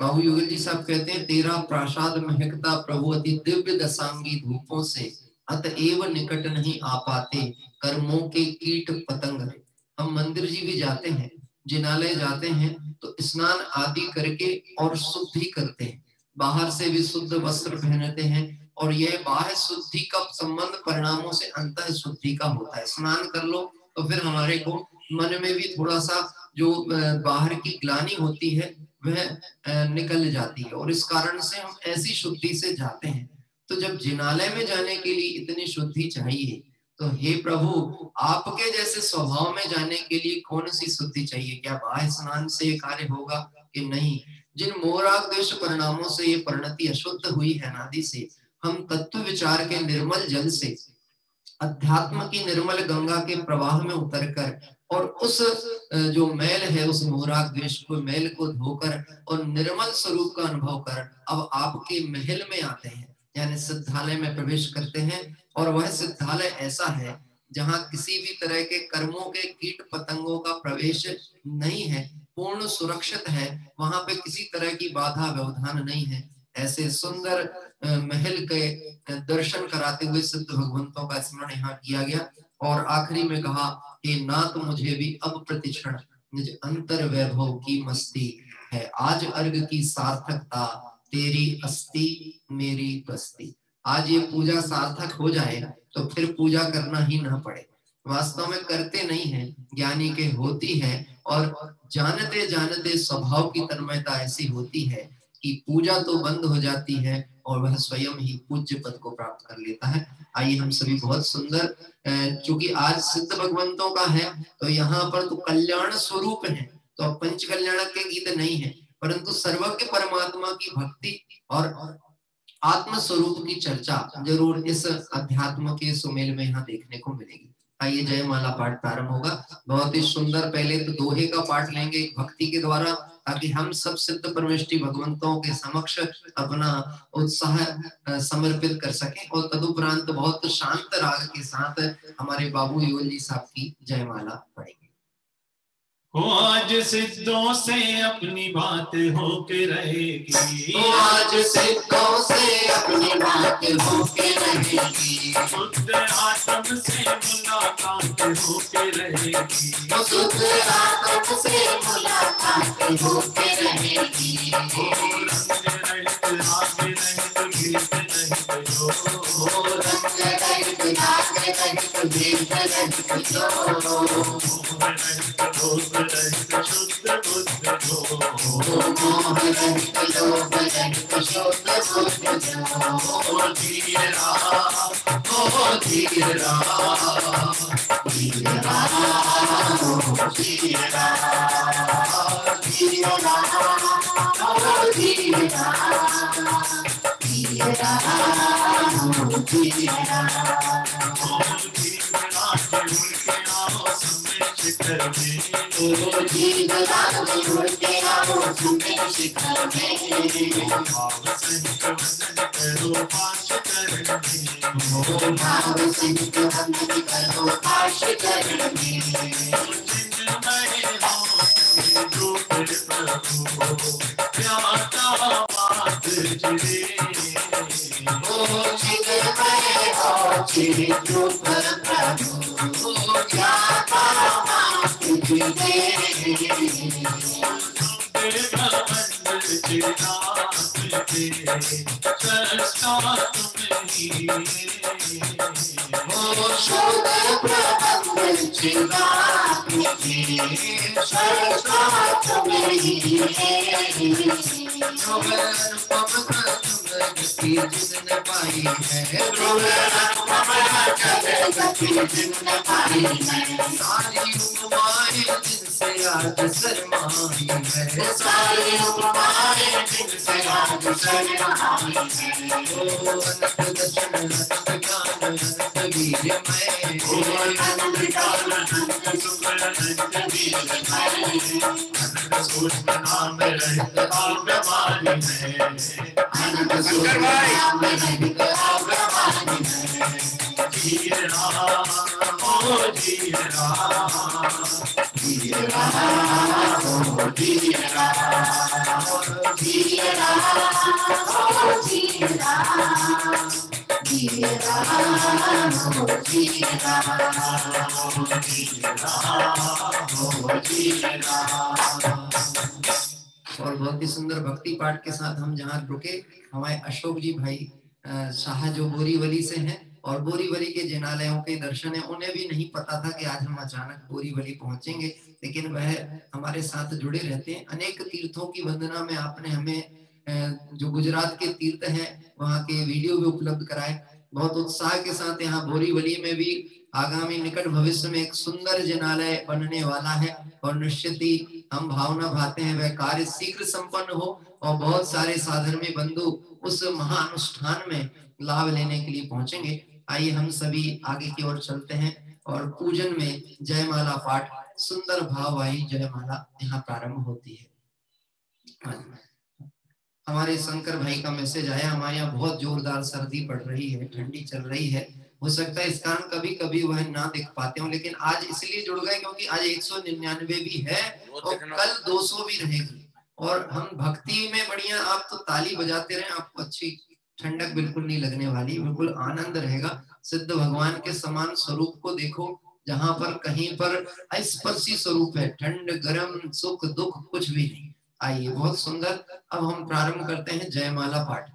बाबू युगल जी साहब कहते हैं, तेरा प्रासाद महकता प्रभु अति दिव्य दशांगी धूपों से, अतएव निकट नहीं आ पाते कर्मों के कीट पतंग। हम मंदिर जी भी जाते हैं, जिनालय जाते हैं तो स्नान आदि करके और शुद्धि करते हैं, बाहर से भी शुद्ध वस्त्र पहनते हैं, और यह बाह्य शुद्धि का संबंध परिणामों से अंतः शुद्धि का होता है। स्नान कर लो तो फिर हमारे को मन में भी थोड़ा सा जो बाहर की ग्लानि होती है वह निकल जाती है, और इस कारण से हम ऐसी शुद्धि से जाते हैं। तो जब जिनालय में जाने के लिए इतनी शुद्धि चाहिए, तो हे प्रभु आपके जैसे स्वभाव में जाने के लिए कौन सी शुद्धि चाहिए? क्या बाह्य स्नान से कार्य होगा कि नहीं? जिन मोहराग द्वेष परिणामों से ये परिणति अशुद्ध हुई है अनादि से, हम तत्व विचार के निर्मल जल से अध्यात्म की निर्मल गंगा के प्रवाह में उतरकर और उस जो मैल है उस मोहराग द्वेष को मैल को धोकर और निर्मल स्वरूप का अनुभव कर अब आपके महल में आते हैं, यानी सिद्धालय में प्रवेश करते हैं। और वह सिद्धालय ऐसा है जहाँ किसी भी तरह के कर्मों के कीट पतंगों का प्रवेश नहीं है, पूर्ण सुरक्षित है, वहां पे किसी तरह की बाधा व्यवधान नहीं है। ऐसे सुंदर महल के दर्शन कराते हुए सिद्ध भगवंतों का स्मरण यहाँ किया गया। और आखिरी में कहा कि नाथ मुझे भी अब प्रतिक्षण निज अंतर वैभव की मस्ती है, आज अर्घ की सार्थकता तेरी अस्ति मेरी बस्ती। आज ये पूजा सार्थक हो जाए तो फिर पूजा करना ही ना पड़े। वास्तव में करते नहीं है, ज्ञानी के होती है, और जानते जानते स्वभाव की तन्मयता ऐसी होती है कि पूजा तो बंद हो जाती है और वह स्वयं ही पूज्य पद को प्राप्त कर लेता है। आइए हम सभी बहुत सुंदर, चूंकि आज सिद्ध भगवंतों का है तो यहाँ पर तो कल्याण स्वरूप है, तो पंच कल्याणक के गीत नहीं है, परंतु सर्वज्ञ परमात्मा की भक्ति और आत्म स्वरूप की चर्चा जरूर इस अध्यात्म के सुमेल में यहाँ देखने को मिलेगी। आइए जयमाला पाठ प्रारंभ होगा। बहुत ही सुंदर, पहले तो दोहे का पाठ लेंगे भक्ति के द्वारा, ताकि हम सब सिद्ध परमेष्टि भगवंतों के समक्ष अपना उत्साह समर्पित कर सकें, और तदुपरांत बहुत शांत राग के साथ हमारे बाबू युगल जी साहब की जयमाला पढ़ेंगे। आज सिद्धों से अपनी बात होके रहेगी, आज सिद्धों से अपनी बात होके रहेगी, शुद्ध आत्म से मुलाकात होके रहेगी, शुद्ध आत्म से मुलाकात होके रहेगी। रंग रहित राग रहित गीत रहित जो, रंग रहित राग रहित गीत रहित जो, मोह रहित लोभ रहित शुद्ध बुद्ध जो। धीर राम ओ धीर राम, धीर राम धीर राम, धीर राम धीर राम, धीर राम धीर शिखर में भाव सिंह वंदन करो पाश करने, जिसने पाई है सारी उपमाएं जिनसे आज शर्माई है, सारी उपमाएं जिनसे आज शर्माई है। अनंत दर्शन अनंत ज्ञान अनंत वीर मैं, सूक्ष्म नाम रहित काव्य वाणी है, शंकर भाई धीर राम हो धीर राम धीर राम हो धीर राम धीर राम हो धीर राम धीर राम हो धीर राम हो धीर राम। और बहुत ही सुंदर भक्ति पाठ के साथ हम जहाँ रुके, हमारे अशोक जी भाई शाह जो बोरीवली से हैं और बोरीवली के जिनालयों के दर्शन है, उन्हें भी नहीं पता था कि आज हम अचानक बोरीवली पहुंचेंगे, लेकिन वह हमारे साथ जुड़े रहते हैं। अनेक तीर्थों की वंदना में आपने हमें जो गुजरात के तीर्थ हैं वहाँ के वीडियो भी उपलब्ध कराए। बहुत उत्साह के साथ यहाँ बोरीवली में भी आगामी निकट भविष्य में एक सुंदर जिनालय बनने वाला है और निश्चित ही हम भावना भाते हैं वह कार्य शीघ्र संपन्न हो और बहुत सारे साधर्मी बंधु उस महानुष्ठान में लाभ लेने के लिए पहुंचेंगे। आइए हम सभी आगे की ओर चलते हैं और पूजन में जयमाला पाठ, सुंदर भाववाही जयमाला यहाँ प्रारंभ होती है। हमारे शंकर भाई का मैसेज आया, हमारे यहाँ बहुत जोरदार सर्दी पड़ रही है, ठंडी चल रही है, हो सकता है इस कारण कभी कभी वह ना दिख पाते हो, लेकिन आज इसलिए जुड़ गए क्योंकि आज 199 भी है और कल 200 भी रहेगी। और हम भक्ति में बढ़िया, आप तो ताली बजाते रहे, आपको अच्छी ठंडक बिल्कुल नहीं लगने वाली, बिल्कुल आनंद रहेगा। सिद्ध भगवान के समान स्वरूप को देखो, जहां पर कहीं पर अस्पर्शी स्वरूप है, ठंड गरम सुख दुख कुछ भी नहीं। आइए, बहुत सुंदर। अब हम प्रारंभ करते हैं जयमाला पाठ।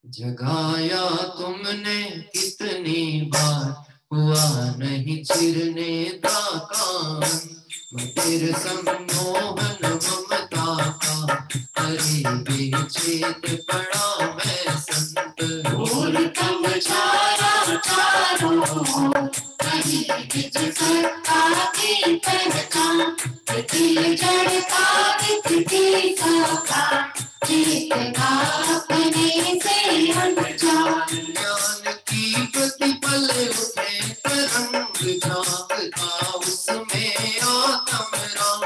जगाया तुमने कितनी बार, हुआ नहीं चिरने का काम, तेरे सम्मोहन ममता का, अरे बेचेत पड़ा मैं संत। भूल तब चारा चारों, कहीं बिच सत्ता की पहचान, दिल जड़ता दिखती सका, जीतना अपने से अनजान। ज्ञान की प्रतिपल उठे तरंग, झांकता उसमें आत्म राम,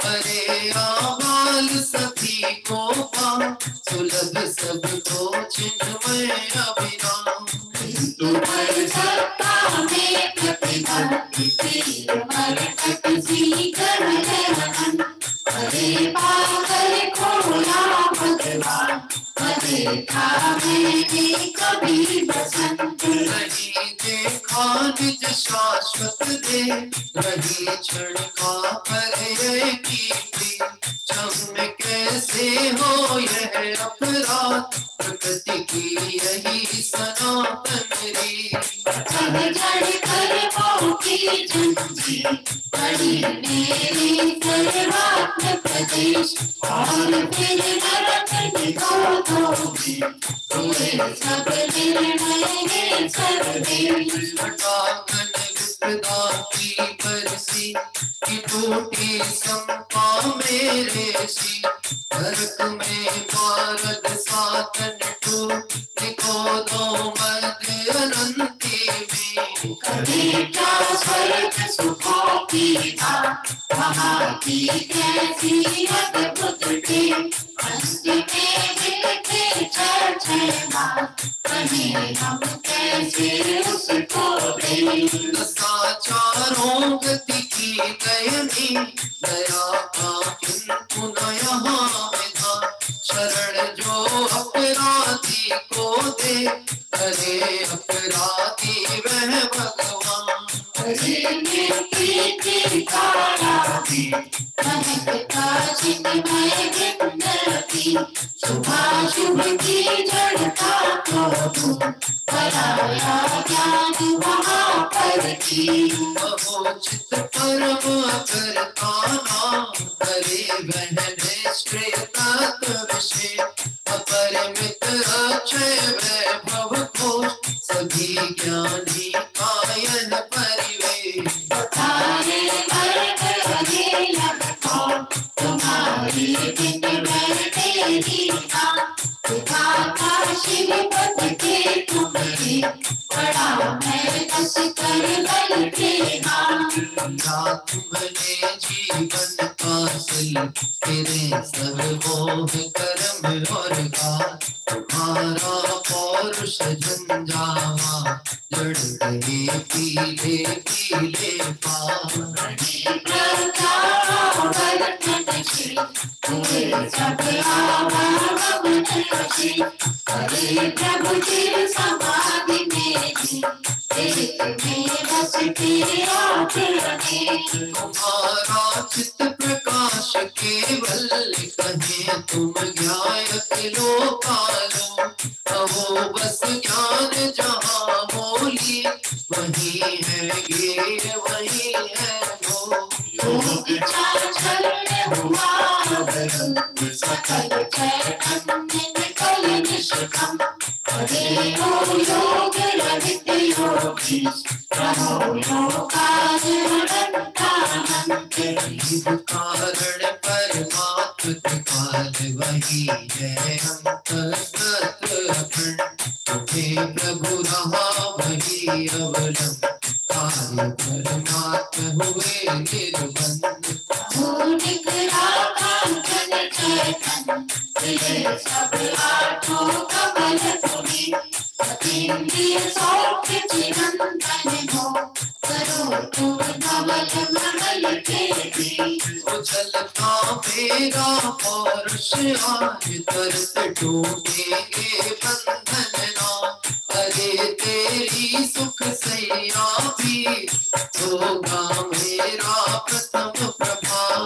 अरे आवाल सभी को पा, सुलभ सबको चिन्मय अभिराम। तुम्हारे सत्ता में प्रतिभा, तीर मरकट सी गगन, अरे पागल खोला भगवान, देखा मैंने कभी बसंत। रही देखा निज शाश्वत दे, रही क्षण का पर कीर्ति, जब में कैसे हो यह अपराध, प्रकृति की यही सनातन रीत। जग जड़ कर पाओ की जंजी, बड़ी मेरी सर्वात्म प्रदेश, और फिर नरक निकालोगी, तुम्हें सब निर्णय सर्वदेश। हटाकन विपदा की बरसी, की टूटी संपा मेरे सी, नरक में पारद सातन टूट, निकोलो मध्य अनंती में। कभी क्या स्वर्ग सुखों की था, वहाँ की कैसी अद्भुत थी, अंत में मिलके चर्चा, कहीं हम कैसे उसको दें। चारों गति की दयनी, दया का किंतु न यहाँ विधा, शरण जो अपराधी को दे, अरे अपराधी वह भगवान। अरे मिट्टी की कारागी, महकता चिन्मय विन्दती, शुभाशुभ की जड़ता को, कराया ज्ञान वहाँ पर की। चित परम करता नाम, अरे वह निष्क्रिय तत्व विषय, अपरिमित अक्षय वैभव को, सभी ज्ञानी कायन परिवेश। तारे वर्ग लगे लगता, तुम्हारी दिन तेरी नाम, तुझा शिव पद के तुम्हें, बड़ा मैं बस कर बल के नाम। तुमने जीवन का सिल, तेरे सब मोह कर्म और गात, तुम्हारा पौरुष झंझावा जड़ गए पीले पीले पाँव। हरे प्रभु तेरे समाधि में बस तेरे आप रहे। तुम्हारा चित्त प्रकाश केवल कहे तुम ज्ञायक लोकालो। अहो बस ज्ञान जहाँ मोली वही है ये वही है वो। योग चाचल हुआ सकल चैतन्य निकल निष्कम। हरे हो योग रहित योगी रहो योगाज अनंतानंद। कारण परमात्म काल वही है अंतस्तत्र अखंड। तुम्हें प्रभु रहा वही अवलंब कार्य परमात्म हुए निर्बंध। सब आठों कमल तुम्हें अतीन्द्रिय सौख्य चिरंतन हो। करो तुम धवल मणल के भी। उछलता मेरा पौरुष आज तरस टूटेंगे बंधन ना। अरे तेरी सुख सैया भी होगा मेरा प्रथम प्रभाव।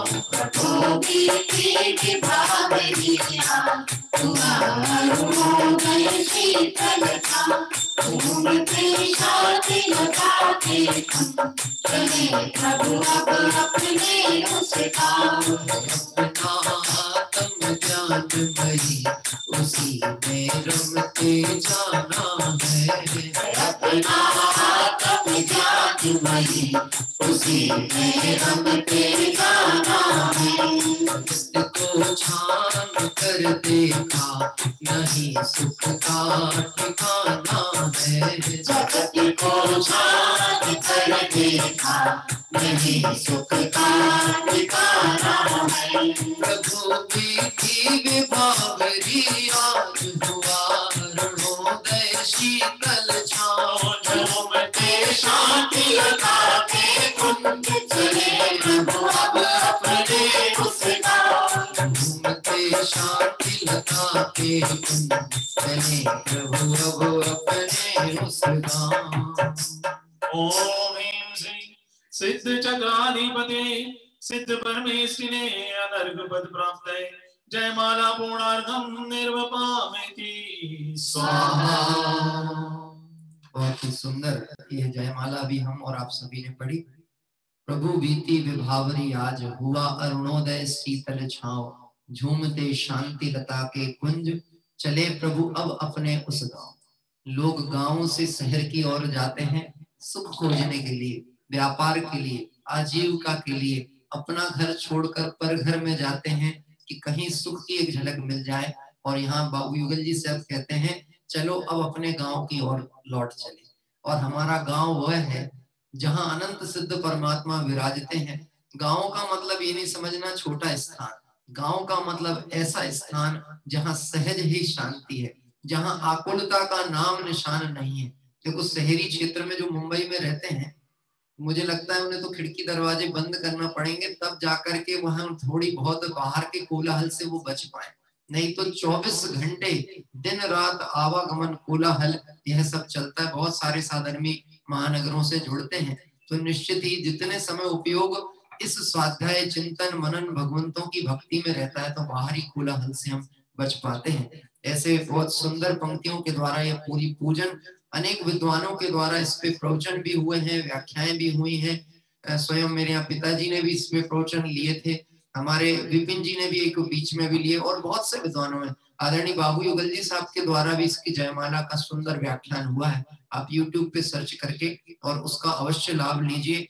होगी की भावरिया तुम्हारो गए शीतलता। घूमते शादी लगा के हम चले प्रभु अब अपने उसका। अपना आत्म ज्ञान भई उसी में रमते जाना है। अपना आत्म ज्ञान भई उसी में रमते जाना है। को छान कर देखा नहीं सुख का ठिकाना है। जगत को छान कर देखा नहीं सुख का ठिकाना है। प्रभु की विभावरी आज हुआ रणोदय शीतल छाँव। झूमते शांति लगा के कुंज चले प्रभु अब अपने उसका। घूमते शांति लता के कुंज चले प्रभु अब अपने उस गाँव। ओम ह्रीं श्री सिद्ध चक्राधिपते सिद्ध परमेष्ठिने अनर्घ पद प्राप्त है। जय माला पूर्णार्घम निर्वपामेति स्वाहा। बहुत ही सुंदर यह जयमाला भी हम और आप सभी ने पढ़ी। प्रभु बीती विभावरी आज हुआ अरुणोदय शीतल छाँव। झूमते शांति लता के कुंज चले प्रभु अब अपने उस गांव। लोग गांवों से शहर की ओर जाते हैं सुख खोजने के लिए, व्यापार के लिए, आजीविका के लिए। अपना घर छोड़कर पर घर में जाते हैं कि कहीं सुख की एक झलक मिल जाए। और यहाँ बाबू युगल जी साहब कहते हैं चलो अब अपने गांव की ओर लौट चले। और हमारा गांव वह है जहां अनंत सिद्ध परमात्मा विराजते हैं। गांव का मतलब ये नहीं समझना छोटा स्थान। गांव का मतलब ऐसा स्थान जहां सहज ही शांति है, जहां आकुलता का नाम निशान नहीं है। देखो शहरी क्षेत्र में जो मुंबई में रहते हैं, मुझे लगता है उन्हें तो खिड़की दरवाजे बंद करना पड़ेंगे तब जाकर के वहां थोड़ी बहुत बाहर के कोलाहल से वो बच पाए। नहीं तो 24 घंटे दिन रात आवागमन कोलाहल यह सब चलता है। बहुत सारे साधर्मी महानगरों से जुड़ते हैं तो निश्चित ही जितने समय उपयोग इस स्वाध्याय चिंतन मनन भगवंतों की भक्ति में रहता है तो बाहरी कोलाहल से हम बच पाते हैं। ऐसे बहुत सुंदर पंक्तियों के द्वारा यह पूरी पूजन अनेक विद्वानों के द्वारा इस पे प्रवचन भी हुए हैं, व्याख्याएं भी हुई हैं। स्वयं मेरे यहाँ पिताजी ने भी इसमें प्रवचन लिए थे, हमारे विपिन जी ने भी एक बीच में भी लिए और बहुत से विद्वानों में आदरणीय बाबू युगल जी साहब के द्वारा भी इसकी जयमाला का सुंदर व्याख्यान हुआ है। आप YouTube पे सर्च करके और उसका अवश्य लाभ लीजिए,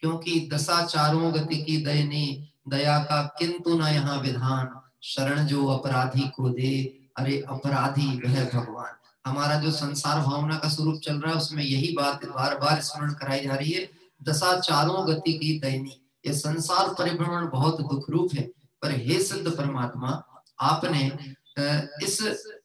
क्योंकि दशा चारों गति की दयनी दया का किंतु न यहाँ विधान। शरण जो अपराधी को दे अरे अपराधी वह भगवान। हमारा जो संसार भावना का स्वरूप चल रहा है उसमें यही बात बार बार स्मरण कराई जा रही है। दशा चारों गति की दयनी, ये संसार परिभ्रमण बहुत दुख रूप है, पर हे सिद्ध परमात्मा आपने इस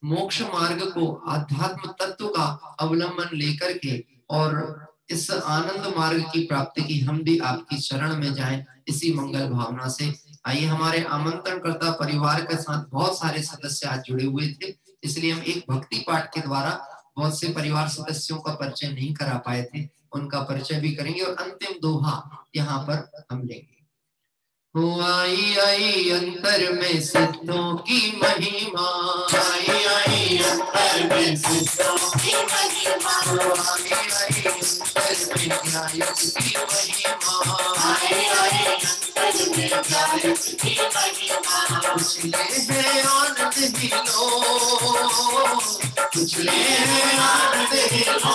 मोक्ष मार्ग को आध्यात्म तत्व का अवलंबन लेकर के और इस आनंद मार्ग की प्राप्ति की हम भी आपकी शरण में जाएं, इसी मंगल भावना से। आइए, हमारे आमंत्रणकर्ता परिवार के साथ बहुत सारे सदस्य आज जुड़े हुए थे, इसलिए हम एक भक्ति पाठ के द्वारा बहुत से परिवार सदस्यों का परिचय नहीं करा पाए थे, उनका परिचय भी करेंगे और अंतिम दोहा यहाँ पर हम लेंगे। हो आई आई अंतर में सिद्धों की महिमा, आई आई अंतर में सिद्धों की महिमा, आई आई अंतर में न्यायक की महिमा, आई आई अंतर में न्यायक की महिमा। कुछ ले है आनंद ही लो, कुछ ले है आनंद ही लो,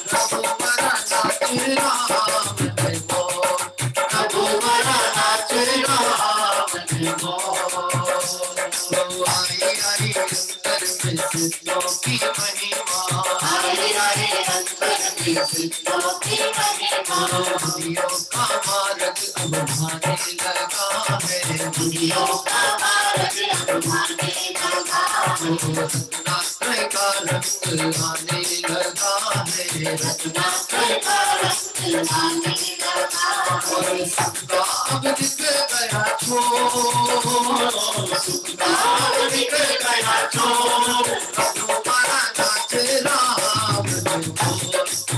प्रभु मरा नाच राम देखो, प्रभु मरा नाच राम देखो। आई आई अंतर में सिद्धों की महिमा, आई आई अंतर में सिद्धों की महिमा। दुनियों का मार्ग अब भाने लगा है, दुनियों का मार्ग अब भाने लगा है। रत्नात्रय का रंग आने लगा है, रत्नात्रय का रंग आने लगा है। और सुख का अब दिख गया छोर, सुख का अब दिख गया छोर, प्रभु मारा नाच राम देखो,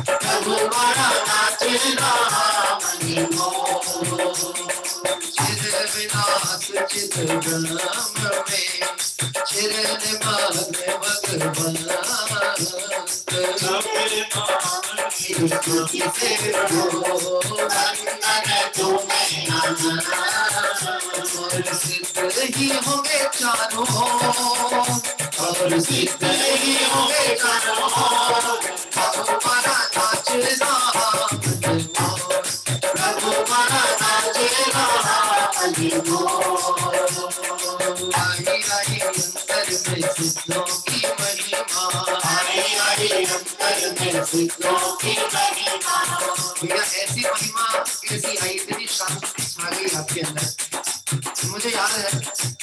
प्रभु मारा नाच राम देखो। चिर विनाश चित ब्रह्म में, चिर निमग्न भगवंत, स्तुति से प्रभु वंदन तुम्हें आनंद। और सिद्ध ही होंगे चारों, और सिद्ध ही होंगे चारों, प्रभु मारा नाच राम देखो, प्रभु मारा नाच राम देखो। आई आई अंतर में सिद्धों की महिमा, आई आई अंतर में सिद्धों की महिमा। भैया ऐसी महिमा कैसी आई, इतनी शांति छा गई आपके अंदर। मुझे याद है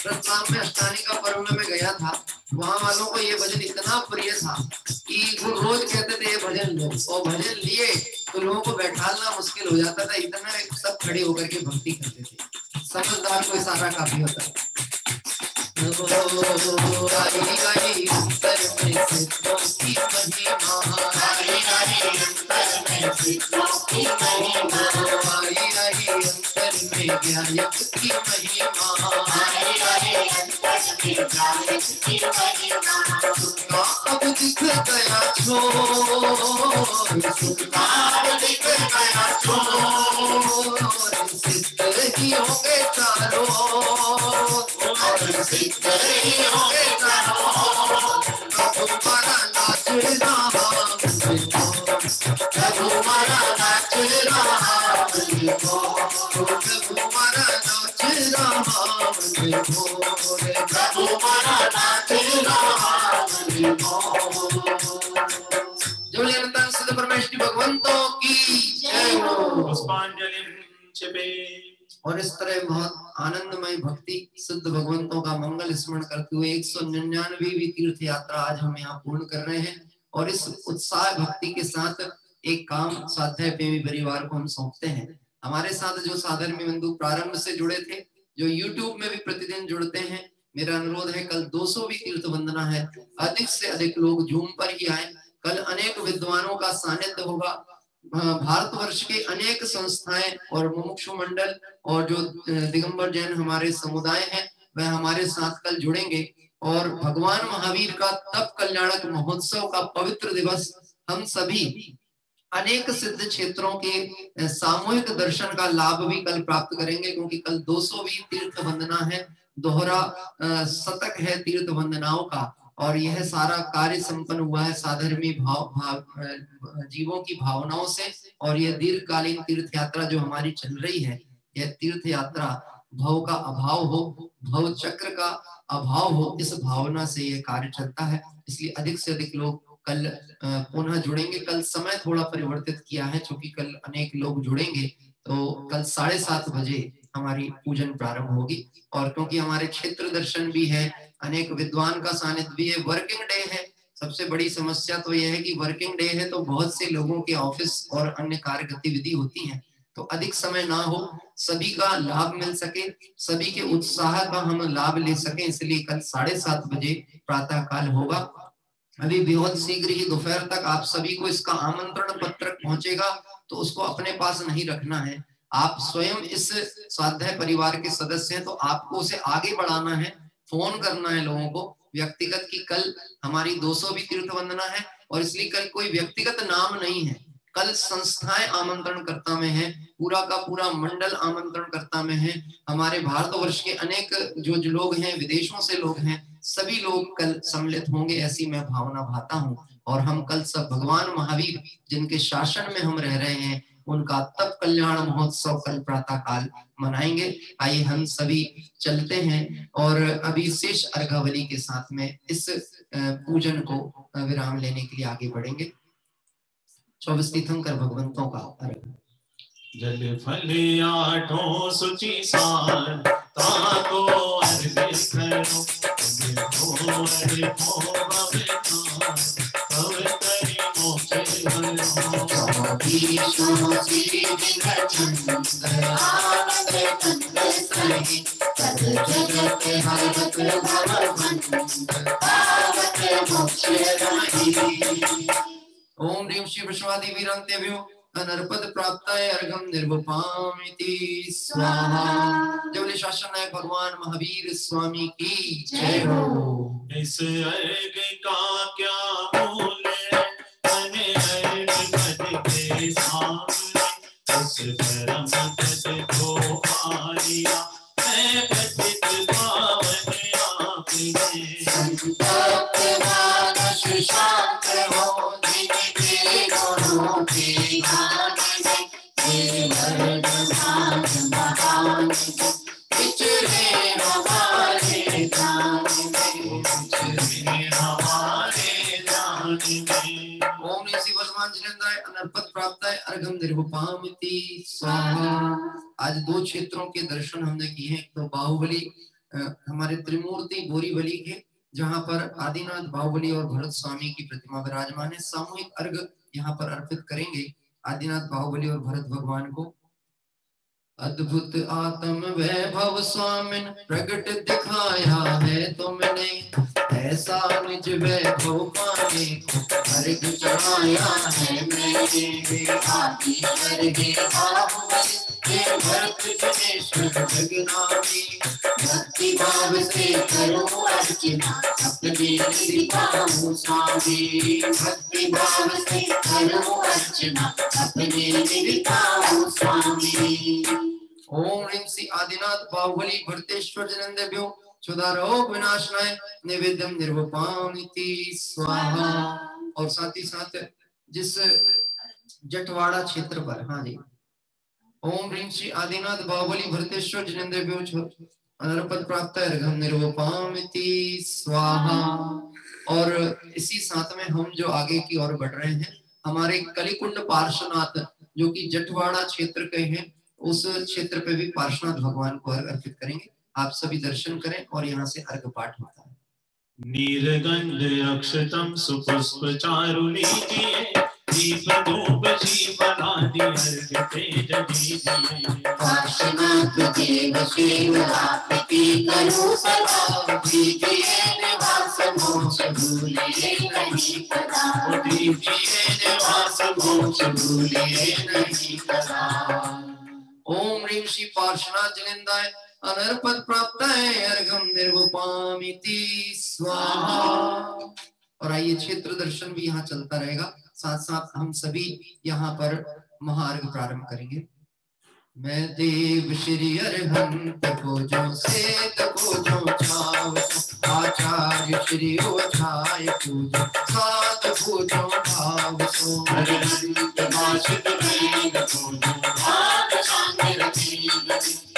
रतलाम में अष्टानी का पर्व में मैं गया था, वहां वालों को ये भजन इतना प्रिय था कि वो रोज कहते थे ये भजन लो, और भजन लिए तो लोगों को बैठाना मुश्किल हो जाता था, इतना सब खड़े होकर के भक्ति करते थे। समझदार को इशारा काफी होता है। आई आई अंतर में सिद्धों की महिमा, आई आई अंतर में सिद्धों की महिमा, आई आई अंतर में न्यायक की महिमा, आई आई अंतर में न्यायक की महिमा। सुख का अब दिख गया छोर, सुख का अब दिख गया छोर, सिद्ध ही होंगे चारों, सिद्ध ही होंगे चारों, प्रभु मारा नाच राम देखो, प्रभु मारा नाच राम देखो, प्रभु मारा नाच राम देखो, प्रभु मारा नाच राम देखो। जो निरंतर सिद्ध परमेश्वरी भगवंतों की जय हो। पुष्पांजलि छिपे। और इस तरह बहुत आनंदमय भक्ति सिद्ध भगवंतों का मंगल स्मरण करते हुए 199वीं तीर्थ यात्रा आज हम यहाँ पूर्ण कर रहे हैं। और इस उत्साह भक्ति के साथ एक काम स्वाध्याय प्रेमी परिवार को हम सौंपते हैं। हमारे साथ जो साधर्मी बंधु प्रारंभ से जुड़े थे, जो YouTube में भी प्रतिदिन जुड़ते हैं, मेरा अनुरोध है कल 200वीं तीर्थ वंदना है, अधिक से अधिक लोग जूम पर ही आए। कल अनेक विद्वानों का सानिध्य होगा। भारतवर्ष के अनेक संस्थाएं और मुमुक्षु मंडल और जो दिगंबर जैन हमारे समुदाय हैं वह हमारे साथ कल जुड़ेंगे। और भगवान महावीर का तप कल्याणक महोत्सव का पवित्र दिवस हम सभी अनेक सिद्ध क्षेत्रों के सामूहिक दर्शन का लाभ भी कल प्राप्त करेंगे, क्योंकि कल 200वीं तीर्थ वंदना है, दोहरा शतक है तीर्थ वंदनाओं का। और यह सारा कार्य संपन्न हुआ है साधर्मी जीवों की भावनाओं से। और यह दीर्घकालीन तीर्थ यात्रा जो हमारी चल रही है, यह तीर्थ यात्रा भव का अभाव हो, भव चक्र का अभाव हो, इस भावना से यह कार्य चलता है। इसलिए अधिक से अधिक लोग कल पुनः जुड़ेंगे। कल समय थोड़ा परिवर्तित किया है, क्योंकि कल अनेक लोग जुड़ेंगे, तो कल 7:30 बजे हमारी पूजन प्रारंभ होगी। और क्योंकि हमारे क्षेत्र दर्शन भी है, अनेक विद्वान का सानिध्य भी है। वर्किंग डे है, सबसे बड़ी समस्या तो यह है कि वर्किंग डे है तो बहुत से लोगों के ऑफिस और अन्य कार्य गतिविधि होती हैं, तो अधिक समय ना हो, सभी का लाभ मिल सके, सभी के उत्साह का हम लाभ ले सके, इसलिए कल 7:30 बजे प्रातः काल होगा। अभी बहुत शीघ्र ही दोपहर तक आप सभी को इसका आमंत्रण पत्रक पहुंचेगा, तो उसको अपने पास नहीं रखना है। आप स्वयं इस स्वाध्याय परिवार के सदस्य हैं, तो आपको उसे आगे बढ़ाना है, फोन करना है लोगों को व्यक्तिगत की कल हमारी 200वीं तीर्थ वंदना है, और इसलिए कल कोई व्यक्तिगत नाम नहीं है, कल संस्थाएं आमंत्रणकर्ता में है, पूरा का पूरा मंडल आमंत्रणकर्ता में है। हमारे भारतवर्ष के अनेक जो लोग हैं, विदेशों से लोग हैं, सभी लोग कल सम्मिलित होंगे, ऐसी मैं भावना भाता हूँ। और हम कल सब भगवान महावीर जिनके शासन में हम रह रहे हैं, उनका तप कल्याण महोत्सव कल प्रातः काल मनाएंगे। आइए हम सभी चलते हैं और अभी शेष अर्घावली के साथ में इस पूजन को विराम लेने के लिए आगे बढ़ेंगे। 24 तीर्थंकर भगवंतों का अर्घ। जल फल आठों सुचि सार ताको अर्घ करो, अर्घ हो भव करी मोक्ष ओम ह्रीं श्री विश्वादि वीरांतेभ्यो अनर्पद प्राप्ताय अर्घम निर्वपामिति स्वाहा। जबले शासन नायक भगवान महावीर स्वामी की जय हो। इस अर्घ का क्या मूल्य है, तने अर्घ पद के सामने, उस परम पद को आलिया मैं पतित पावन आपने। संतप्त मानस शांत हो, जिनके गुणों के गान में, हे वर्ग भाग महान विचरे हमारे प्राण में, विचरे हमारे प्राण में। ओम ऋषि वर्तमान जिनेन्द्राय अनर्पद प्राप्ताय अर्घम निर्वपामिति स्वाहा। आज 2 क्षेत्रों के दर्शन हमने किए हैं। एक तो बाहुबली हमारे त्रिमूर्ति बोरीवली के, जहां पर आदिनाथ बाहुबली और भरत स्वामी की प्रतिमा विराजमान है। सामूहिक अर्घ यहाँ पर अर्पित करेंगे आदिनाथ बाहुबली और भरत भगवान को। अद्भुत आत्म वैभव स्वामिन प्रगट दिखाया है तुमने, ऐसा निज वैभव पाने अर्घ चढ़ाया है मैंने। आदिश्वर हे बाहुबली, हे भरत जनेश्वर जगनामी, भक्ति भाव से करो अर्चना, अपने निभाऊं स्वामी। भक्ति भाव से करो अर्चना, अपने निभाऊं स्वामी। ओम ह्रीं श्री आदिनाथ बाहुबली भरतेश्वर जनेन्द्रेभ्यो क्षुधारोग विनाशनाय नैवेद्यम निर्वपामिति स्वाहा। और साथ ही साथ जिस जटवाड़ा क्षेत्र पर, हाँ जी, ओम ह्रीं श्री आदिनाथ बाहुबली भरतेश्वर जनेन्द्रेभ्यो अनर्पद प्राप्त अर्घम निर्वपामिति स्वाहा। और इसी साथ में हम जो आगे की ओर बढ़ रहे हैं, हमारे कलिकुंड पार्श्वनाथ जो कि जटवाड़ा क्षेत्र के हैं, उस क्षेत्र पे भी पार्श्वनाथ भगवान को अर्घ अर्पित करेंगे। आप सभी दर्शन करें और यहाँ से अर्घ पाठ होता है। नीलगंध अक्षतम सुपुष्प चारु लीजिए, दीप धूप जीवनादि अर्घ तेज दीजिए। पार्श्वनाथ देव शिव आपकी करो सदा, दीजिए निवास मोक्ष भूलिए नहीं कदा। दीजिए निवास मोक्ष भूलिए नहीं कदा। ओम ह्रीं श्री पार्श्वनाथ जनेन्द्राय अनर्पद प्राप्ताय अर्घम निर्वपामिति स्वाहा। और आइए क्षेत्र दर्शन भी यहाँ चलता रहेगा, साथ साथ हम सभी यहाँ पर महार्घ प्रारंभ करेंगे। मैं देव श्री अरहंत पूजो सेत पूजो छाव, आचार्य श्री ओझाय पूजो सात पूजो भाव सो। अरहंत भाषित वेद पूजो भाग शांति रखी,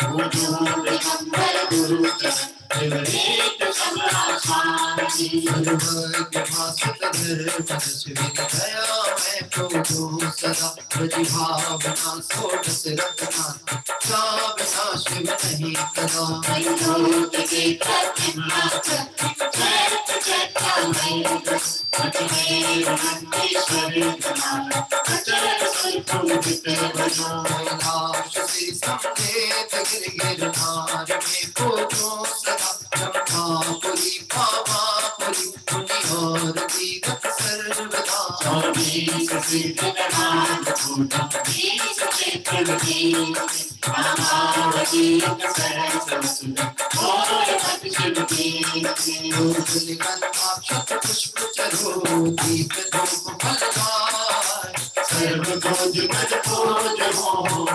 पूजो दिगंबर गुरु चरण विपरीत सब आशांति। सर्वज्ञ भासित धर्म शिविर दया मैं पूजो सदा, ब्रज भावना षोडश रत्ना शिव नहीं कदा। के अनंतेश्वरी जनार्दन अचल संतुलित भजो कैलाश से समेत गिरगिरनार में पूजो सदा चंपापुरी पावापुरी मुनि और दीगत सर्वदा स्वामी सिद्ध नाम पूजा बीस चेतन की रामावती सरस्वती और भक्ति की अक्षत पुष्प चरो दीप धूप फलदार सर्व खोज मज खोज हो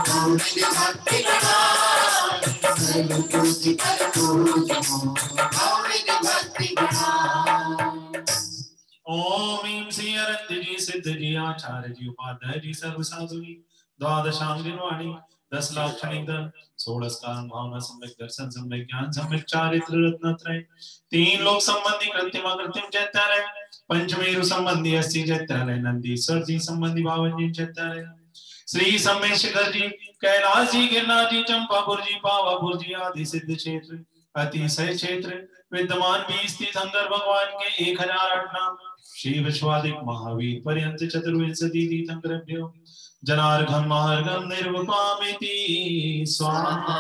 गौरी भक्ति गणार सर्व खोज कर खोज हो गौरी भक्ति गणार। ओम ह्रीं श्री अरविंद जी सिद्ध जी आचार्य जी उपाध्याय जी सर्व साधु जी द्वादशांगिन वाणी 10 लाख क्षणिक दल 16 कारण भावना सम्यक दर्शन सम्यक ज्ञान सम्यक चारित्र रत्नत्रय 3 लोक संबंधी कृत्रिम अकृत्रिम चैत्यालय पंचमेरु संबंधी अस्थि चैत्यालय नंदीश्वर जी संबंधी भावनजी चैत्यालय श्री सम्मेशकर जी कैलाश जी गिरनार जी चंपापुर जी पावापुर जी आदि सिद्ध क्षेत्र अतिशय क्षेत्र विद्यमान 20 तीर्थंकर भगवान के 1008 नाम श्री विश्वादिक महावीर पर्यंत चतुर्विंशति तीर्थंकरेभ्यो जनार्घं मार्गं निर्वपामिति स्वाहा।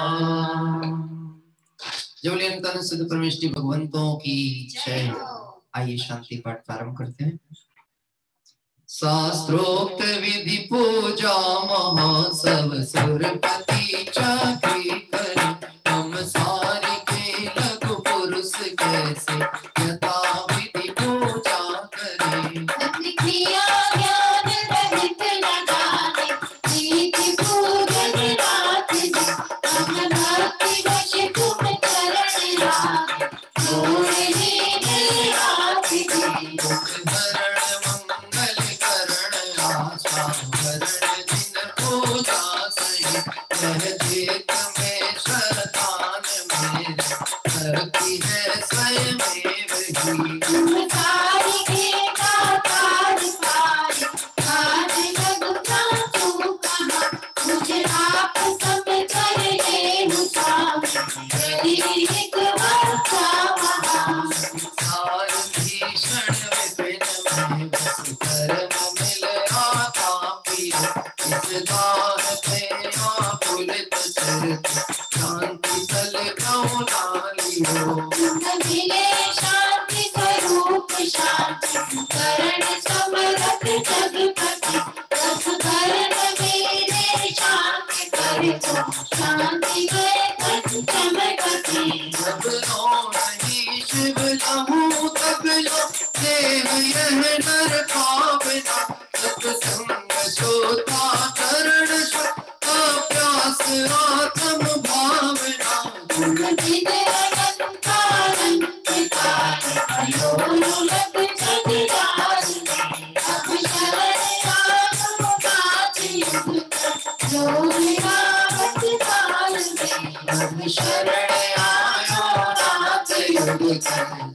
जबलियन तन सिद्ध परमेष्टि भगवंतों की जय। आइए शांति पाठ प्रारंभ करते हैं। शास्त्रोक्त विधि पूजा महोत्सव सुरपति चाकरी कर हम सारी के लघु पुरुष कैसे यथा विधि पूजा करें क्रिया ज्ञान रहित लगाने नीति पूजन रात जी हम भक्ति वश तुम चरण लागे जोड़े रात जी भरण मंगल करण आशा भरण दिन पूजा सही यह चेत में शरदान मेरे करती है स्वयं ही तुम सारी के दातार पाए आज जग का तू कहा मुझे आप सब कर ले मुसाफिर एक वर्षा वहाँ सार भीषण विपिन में बस कर्म मिल आता पीर इस दाह पे आपुलित चरित शांति तल कौना लियो मिले शांति स्वरूप शांति करण समरथ जगपति रस करण मेरे शांति करे तो शांति करे पंचमपति जब लो नहीं शिव लहू तब लो देव यह नर पावना सत्संग सोता चरण प्यास आत्म भावना विदे अनंतारं पिताय अयोलग जगदार अब शरण आत्म गाति जो निरावत काल में अब शरण आयो नाथ युग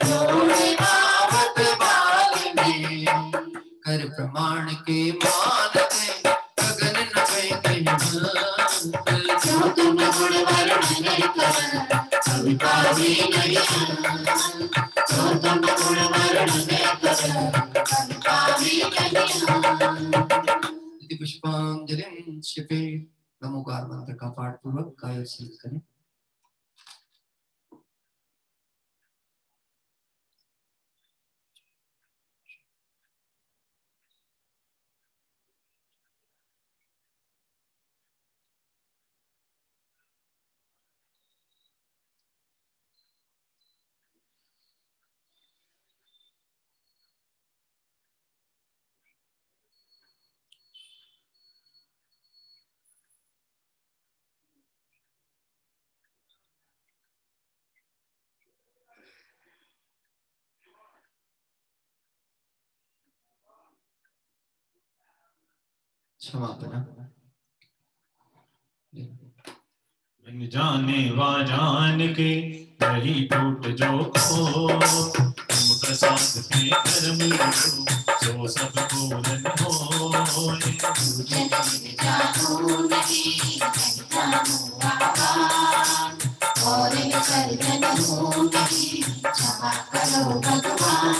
जो निरावत काल में कर प्रमाण के मानते गगन न कहते जो तुम गुण वर्णन कर सभी पावी नहीं जो तुम गुण वर्णन कर सभी पावी नहीं पुष्पांजलि शिपे नमोकार मंत्र का पाठ पूर्वक गायन सिद्ध करें। क्षमापना जाने वा जान के वही टूट जो को तुम प्रसाद पे कर्म लो सो सब पूरन हो जानू नहीं जानू आवान और विसर्जन हो नहीं क्षमा करो भगवान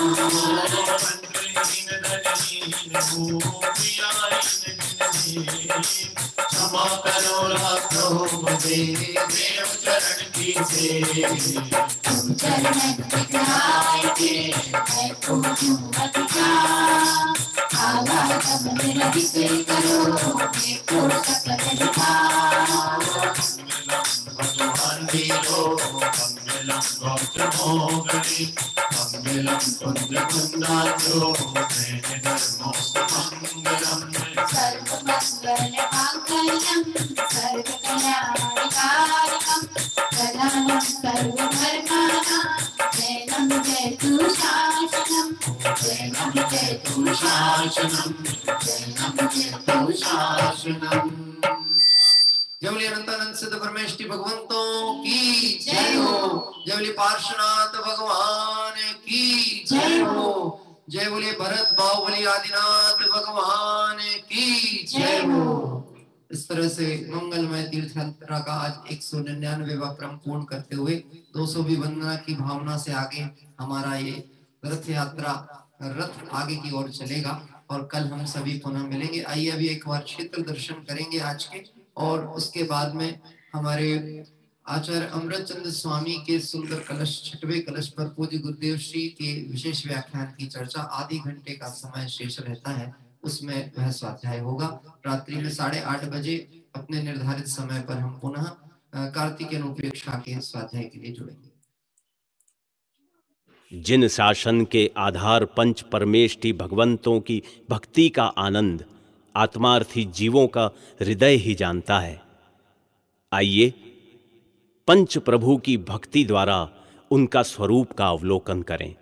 मंत्रहीन धन दीन भूमि आई क्षमा करो लाखों मुझे देव चरण की सेवा तुम चरण दिखाए के मैं पूजूं अधिकार आवाज़ मेरा जिसे करो देखो सकल दिखाओ भगवान वीरो मंगलम गौत्र मोगरी मंगलम कुंज कुंदाचो मेरे धर्मोस्त मंगलम सर्व मंगल मांगल्यम सर्व कल्याणकारकम प्रधानम सर्व धर्माणां जयं जयतु शासनम जयं जयतु शासनम जयं जयतु शासनम। जय बोले अनंतानंद सिद्ध परमेष्टि भगवंतों की जय हो। जय बोले पार्श्वनाथ भगवान की जय हो। जय बोले भरत बाहुबली आदिनाथ भगवान की जय हो। इस तरह से मंगलमय तीर्थ यात्रा का आज 199वां क्रम पूर्ण करते हुए 200वीं वंदना की भावना से आगे हमारा ये रथ यात्रा रथ आगे की ओर चलेगा और कल हम सभी पुनः मिलेंगे। आइए अभी एक बार क्षेत्र दर्शन करेंगे आज के, और उसके बाद में हमारे आचार्य अमृतचंद्र स्वामी के सुंदर कलश 6वें कलश पर पूज्य गुरुदेव श्री के विशेष व्याख्यान की चर्चा आधे घंटे का समय शेष रहता है, उसमें वह स्वाध्याय होगा। रात्रि में 8:30 बजे अपने निर्धारित समय पर हम पुनः कार्तिकेय अनुपेक्षा के स्वाध्याय के लिए जुड़ेंगे। जिन शासन के आधार पंच परमेष्टि भगवंतों की भक्ति का आनंद आत्मार्थी जीवों का हृदय ही जानता है, आइए पंच प्रभु की भक्ति द्वारा उनका स्वरूप का अवलोकन करें।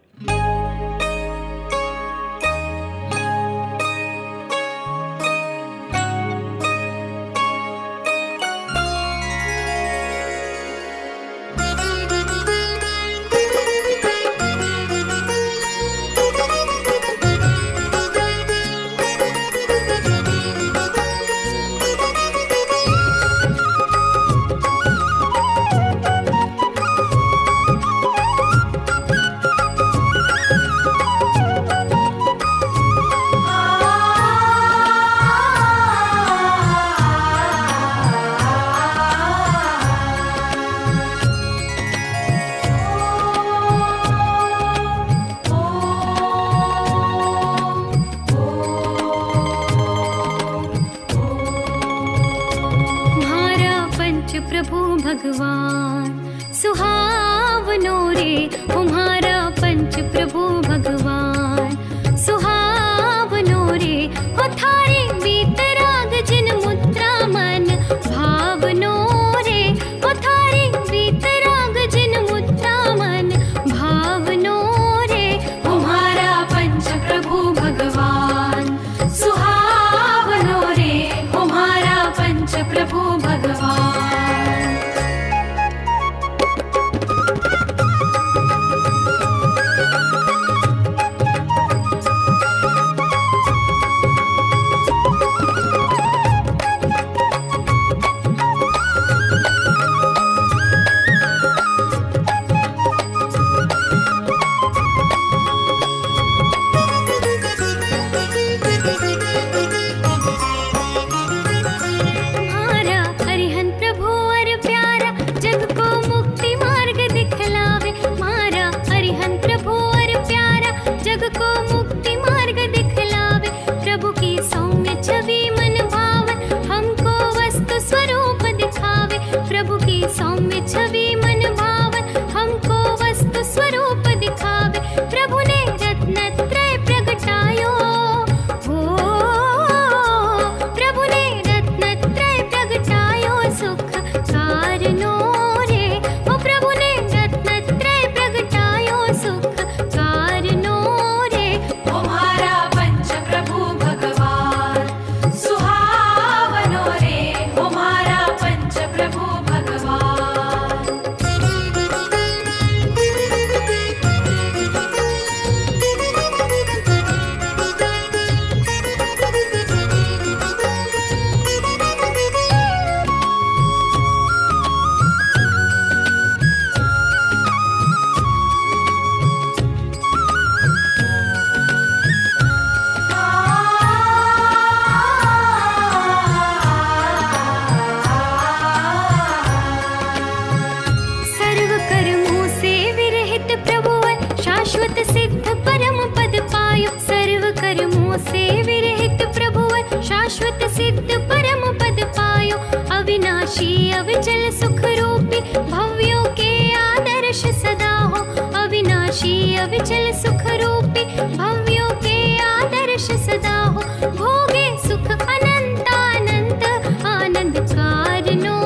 से विरहित प्रभुवर शाश्वत सिद्ध परम पद पायो। अविनाशी अविचल सुख रूपी भव्यों के आदर्श सदा हो। अविनाशी अविचल सुख रूपी भव्यों के आदर्श सदा हो। भोगे सुख अनंत अनंत आनंद कारणो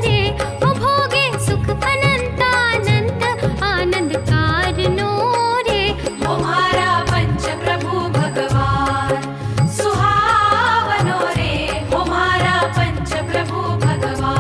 रे। ओ भोगे सुख अनंत अनंत आनंद कारणो रे। तुम्हारा पंच प्रभु भगवान सुहावनो रे। तुम्हारा पंच प्रभु भगवान।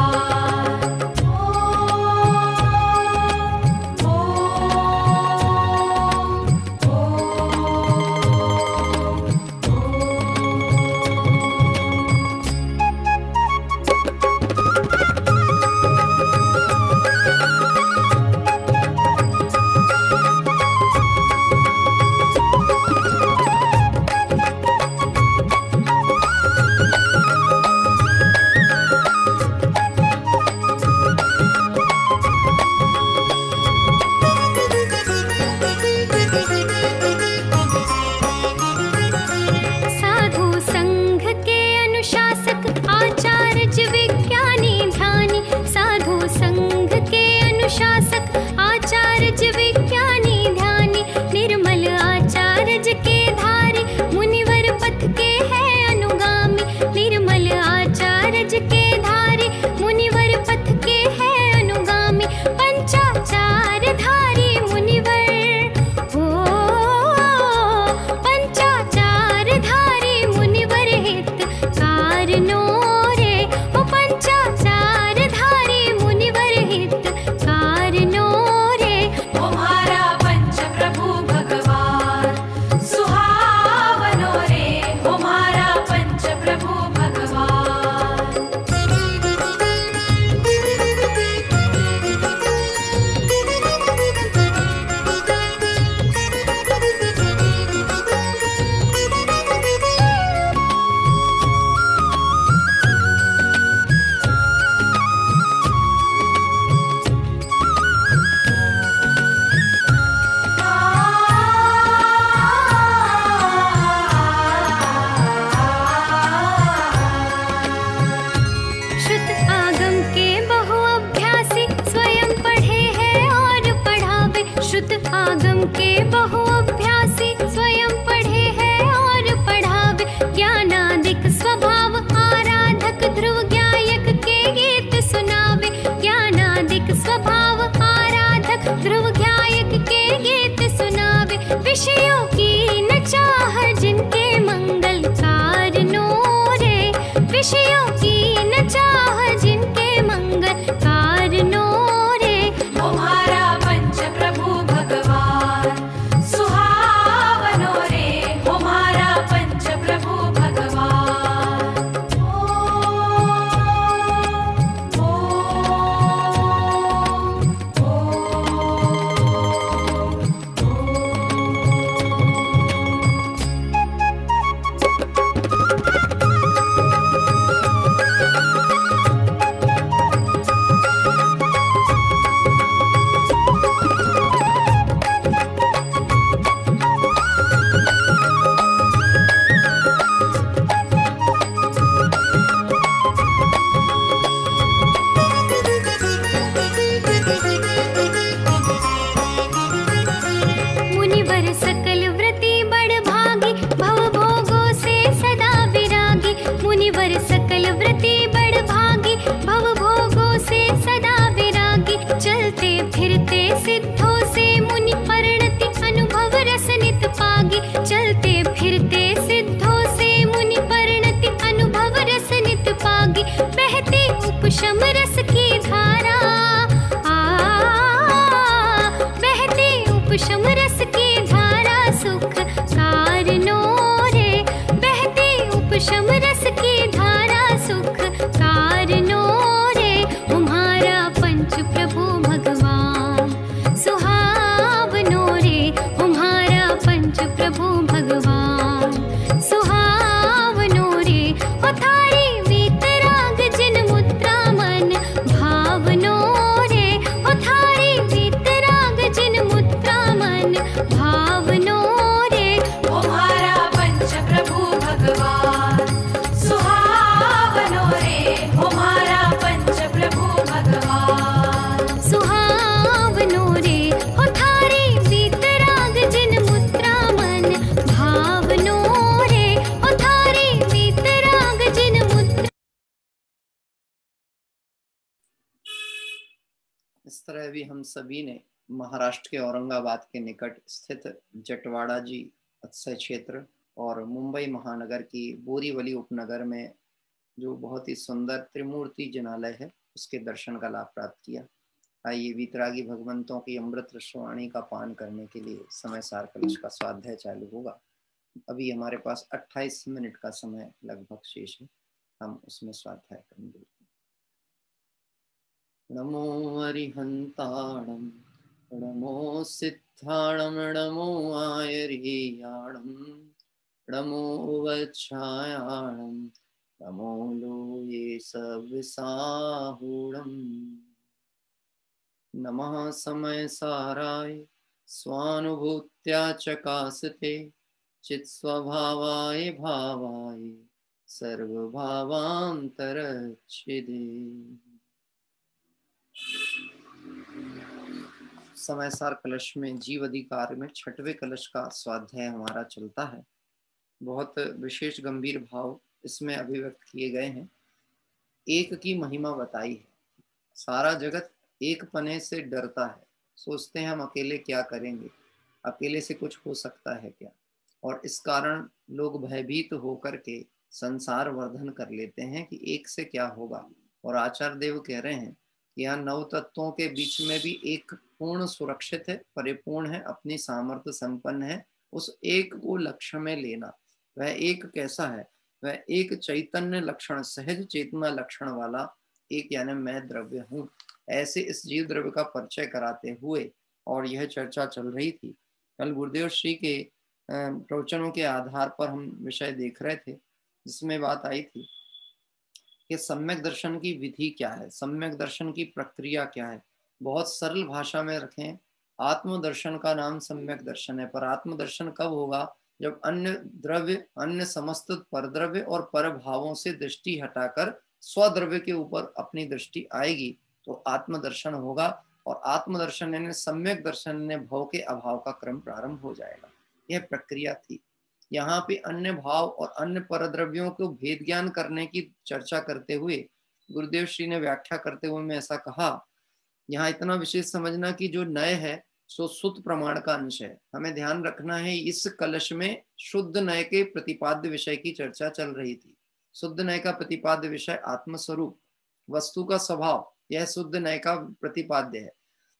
साधु संघ के अनुशासक आचार्य विज्ञानी ध्यानी। साधु संघ के अनुशासक आचार्य विज्ञानी ध्यानी। निर्मल आचार्य के धारी मुनिवर पथ के है अनुगामी। निर्मल आचार्य के धारी मुनिवर पथ के है अनुगामी। पंचाचार धारी मुनिवर हो। पंचाचार धारी मुनिवर हित कारणो रे। ओ पंचाचार धारी मुनिवर हित कारणो रे। तुम्हारा पंच प्रभु भगवान सुहावनो रे। तुम्हारा पंच प्रभु भगवान। श्रुत आगम के बहु अभ्यासी स्वयं पढ़े हैं और पढ़ावे। श्रुत आगम के बहु अभ्यासी स्वयं पढ़े हैं और पढ़ावे। ज्ञानादिक स्वभाव आराधक ध्रुव गायक के गीत सुनावे। ज्ञानादिक स्वभाव आराधक ध्रुव गायक के गीत सुनावे। विषयों की न चाह जिनके मंगल कारणो रे। विषयों की न चाह जिनके मंगल कारणो रे। तुम्हारा पंच प्रभु भगवान सुहावनो रे। तुम्हारा पंच प्रभु भगवान। मुनिवर सकल व्रति बड़ भागी भव भोगों से सदा विरागी। मुनिवर सकल व्रति बड़ भागी भव भोगों से सदा विरागी। चलते फिरते सिद्धों से मुनि परिणति अनुभव रस नित पागी। चलते फिरते सिद्धों से मुनि परिणति अनुभव रस नित पागी। बहती उपशम रस की धारा बहती उपशम रस की धारा तरह भी हम सभी ने महाराष्ट्र के औरंगाबाद के निकट स्थित जटवाड़ा जी अक्षय क्षेत्र और मुंबई महानगर की बोरीवली उपनगर में जो बहुत ही सुंदर त्रिमूर्ति जिनालय है उसके दर्शन का लाभ प्राप्त किया। आइए वीतरागी भगवंतों की अमृत रसवाणी का पान करने के लिए समय सार कलश का स्वाध्याय चालू होगा। अभी हमारे पास 28 मिनट का समय लगभग शेष है, हम उसमें स्वाध्याय करेंगे। नमो अरिहंताणं नमो सिद्धाणं नमो आयर्याणं नमो वच्छायाणं नमो लोये सविसाहुणम् नमः समय साराय स्वानुभूत्या चकासते चित्स्वभावाय भावाय सर्वभावांतरच्छिदे। समय सार कलश में जीव अधिकार में 6वें कलश का स्वाध्याय हमारा चलता है। बहुत विशेष गंभीर भाव इसमें अभिव्यक्त किए गए हैं। एक की महिमा बताई है। सारा जगत एक पने से डरता है, सोचते हैं हम अकेले क्या करेंगे, अकेले से कुछ हो सकता है क्या, और इस कारण लोग भयभीत होकर के संसार वर्धन कर लेते हैं कि एक से क्या होगा। और आचार्य देव कह रहे हैं कि यहाँ 9 तत्वों के बीच में भी एक पूर्ण सुरक्षित है, परिपूर्ण है, अपनी सामर्थ्य संपन्न है। उस एक को लक्ष्य में लेना। वह एक कैसा है? वह एक चैतन्य लक्षण, सहज चेतना लक्षण वाला एक, यानी मैं द्रव्य हूँ, ऐसे इस जीव द्रव्य का परिचय कराते हुए और यह चर्चा चल रही थी। कल गुरुदेव श्री के प्रवचनों के आधार पर हम विषय देख रहे थे, जिसमें बात आई थी कि सम्यक दर्शन की विधि क्या है, सम्यक दर्शन की प्रक्रिया क्या है। बहुत सरल भाषा में रखें, आत्मदर्शन का नाम सम्यक दर्शन है। पर आत्मदर्शन कब होगा? जब अन्य द्रव्य, अन्य समस्त परद्रव्य और पर भावों से दृष्टि हटाकर स्वद्रव्य के ऊपर अपनी दृष्टि आएगी तो आत्मदर्शन होगा। और आत्मदर्शन यानी सम्यक दर्शन ने भव के अभाव का क्रम प्रारंभ हो जाएगा। यह प्रक्रिया थी। यहाँ पे अन्य भाव और अन्य परद्रव्यों को भेद ज्ञान करने की चर्चा करते हुए गुरुदेव श्री ने व्याख्या करते हुए मैं ऐसा कहा, यहाँ इतना विशेष समझना कि जो नय है सो शुद्ध प्रमाण का अंश है। हमें ध्यान रखना है, इस कलश में शुद्ध नय के प्रतिपाद्य विषय की चर्चा चल रही थी। शुद्ध नय का प्रतिपाद्य विषय आत्मस्वरूप, वस्तु का स्वभाव, यह शुद्ध नय का प्रतिपाद्य है।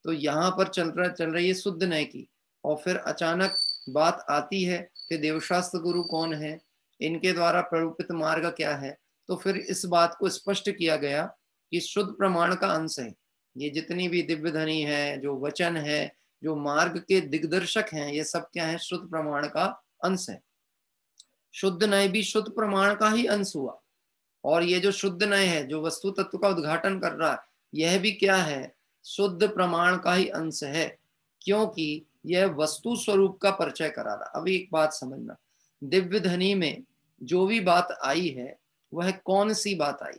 तो यहाँ पर चल रही है शुद्ध नय की, और फिर अचानक बात आती है कि देवशास्त्र गुरु कौन है, इनके द्वारा प्ररूपित मार्ग क्या है। तो फिर इस बात को स्पष्ट किया गया कि शुद्ध प्रमाण का अंश है। ये जितनी भी दिव्य ध्वनि है, जो वचन है, जो मार्ग के दिग्दर्शक हैं, ये सब क्या है? शुद्ध प्रमाण का अंश है। शुद्ध नय भी शुद्ध प्रमाण का ही अंश हुआ। और ये जो शुद्ध नय है, जो वस्तु तत्व का उद्घाटन कर रहा है, यह भी क्या है? शुद्ध प्रमाण का ही अंश है, क्योंकि यह वस्तु स्वरूप का परिचय करा रहा। अभी एक बात समझना, दिव्य ध्वनि में जो भी बात आई है वह कौन सी बात आई?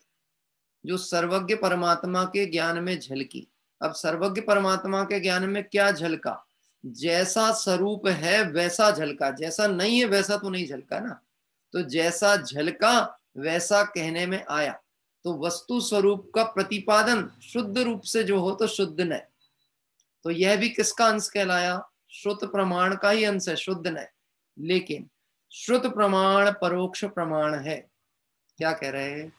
जो सर्वज्ञ परमात्मा के ज्ञान में झलकी। अब सर्वज्ञ परमात्मा के ज्ञान में क्या झलका? जैसा स्वरूप है वैसा झलका, जैसा नहीं है वैसा तो नहीं झलका ना। तो जैसा झलका वैसा कहने में आया। तो वस्तु स्वरूप का प्रतिपादन शुद्ध रूप से जो हो तो शुद्ध नय। तो यह भी किसका अंश कहलाया? श्रुत प्रमाण का ही अंश है, शुद्ध नय। लेकिन श्रुत प्रमाण परोक्ष प्रमाण है। क्या कह रहे हैं?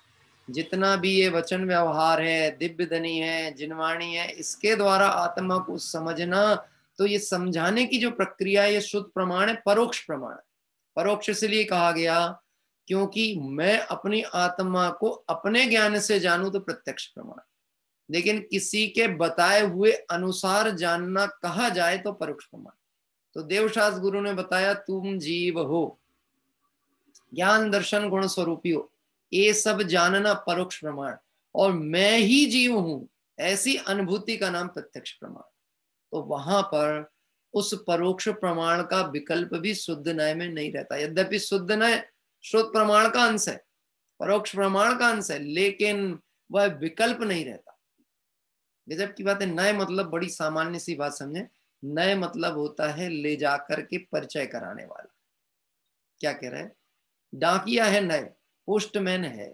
जितना भी ये वचन व्यवहार है, दिव्य ध्वनि है, जिनवाणी है, इसके द्वारा आत्मा को समझना, तो ये समझाने की जो प्रक्रिया है ये शुद्ध प्रमाण है, परोक्ष प्रमाण। परोक्ष इसलिए कहा गया क्योंकि मैं अपनी आत्मा को अपने ज्ञान से जानूं तो प्रत्यक्ष प्रमाण, लेकिन किसी के बताए हुए अनुसार जानना कहा जाए तो परोक्ष प्रमाण। तो देवशास्त्र गुरु ने बताया तुम जीव हो, ज्ञान दर्शन गुण स्वरूपी हो, ये सब जानना परोक्ष प्रमाण। और मैं ही जीव हूं, ऐसी अनुभूति का नाम प्रत्यक्ष प्रमाण। तो वहां पर उस परोक्ष प्रमाण का विकल्प भी शुद्ध नय में नहीं रहता। यद्यपि शुद्ध नय शुद्ध प्रमाण का अंश है, परोक्ष प्रमाण का अंश है, लेकिन वह विकल्प नहीं रहता। गजब की बात है। नय मतलब बड़ी सामान्य सी बात समझे, नय मतलब होता है ले जाकर के परिचय कराने वाला। क्या कह रहे हैं? डाकिया है नय, पोस्टमैन है।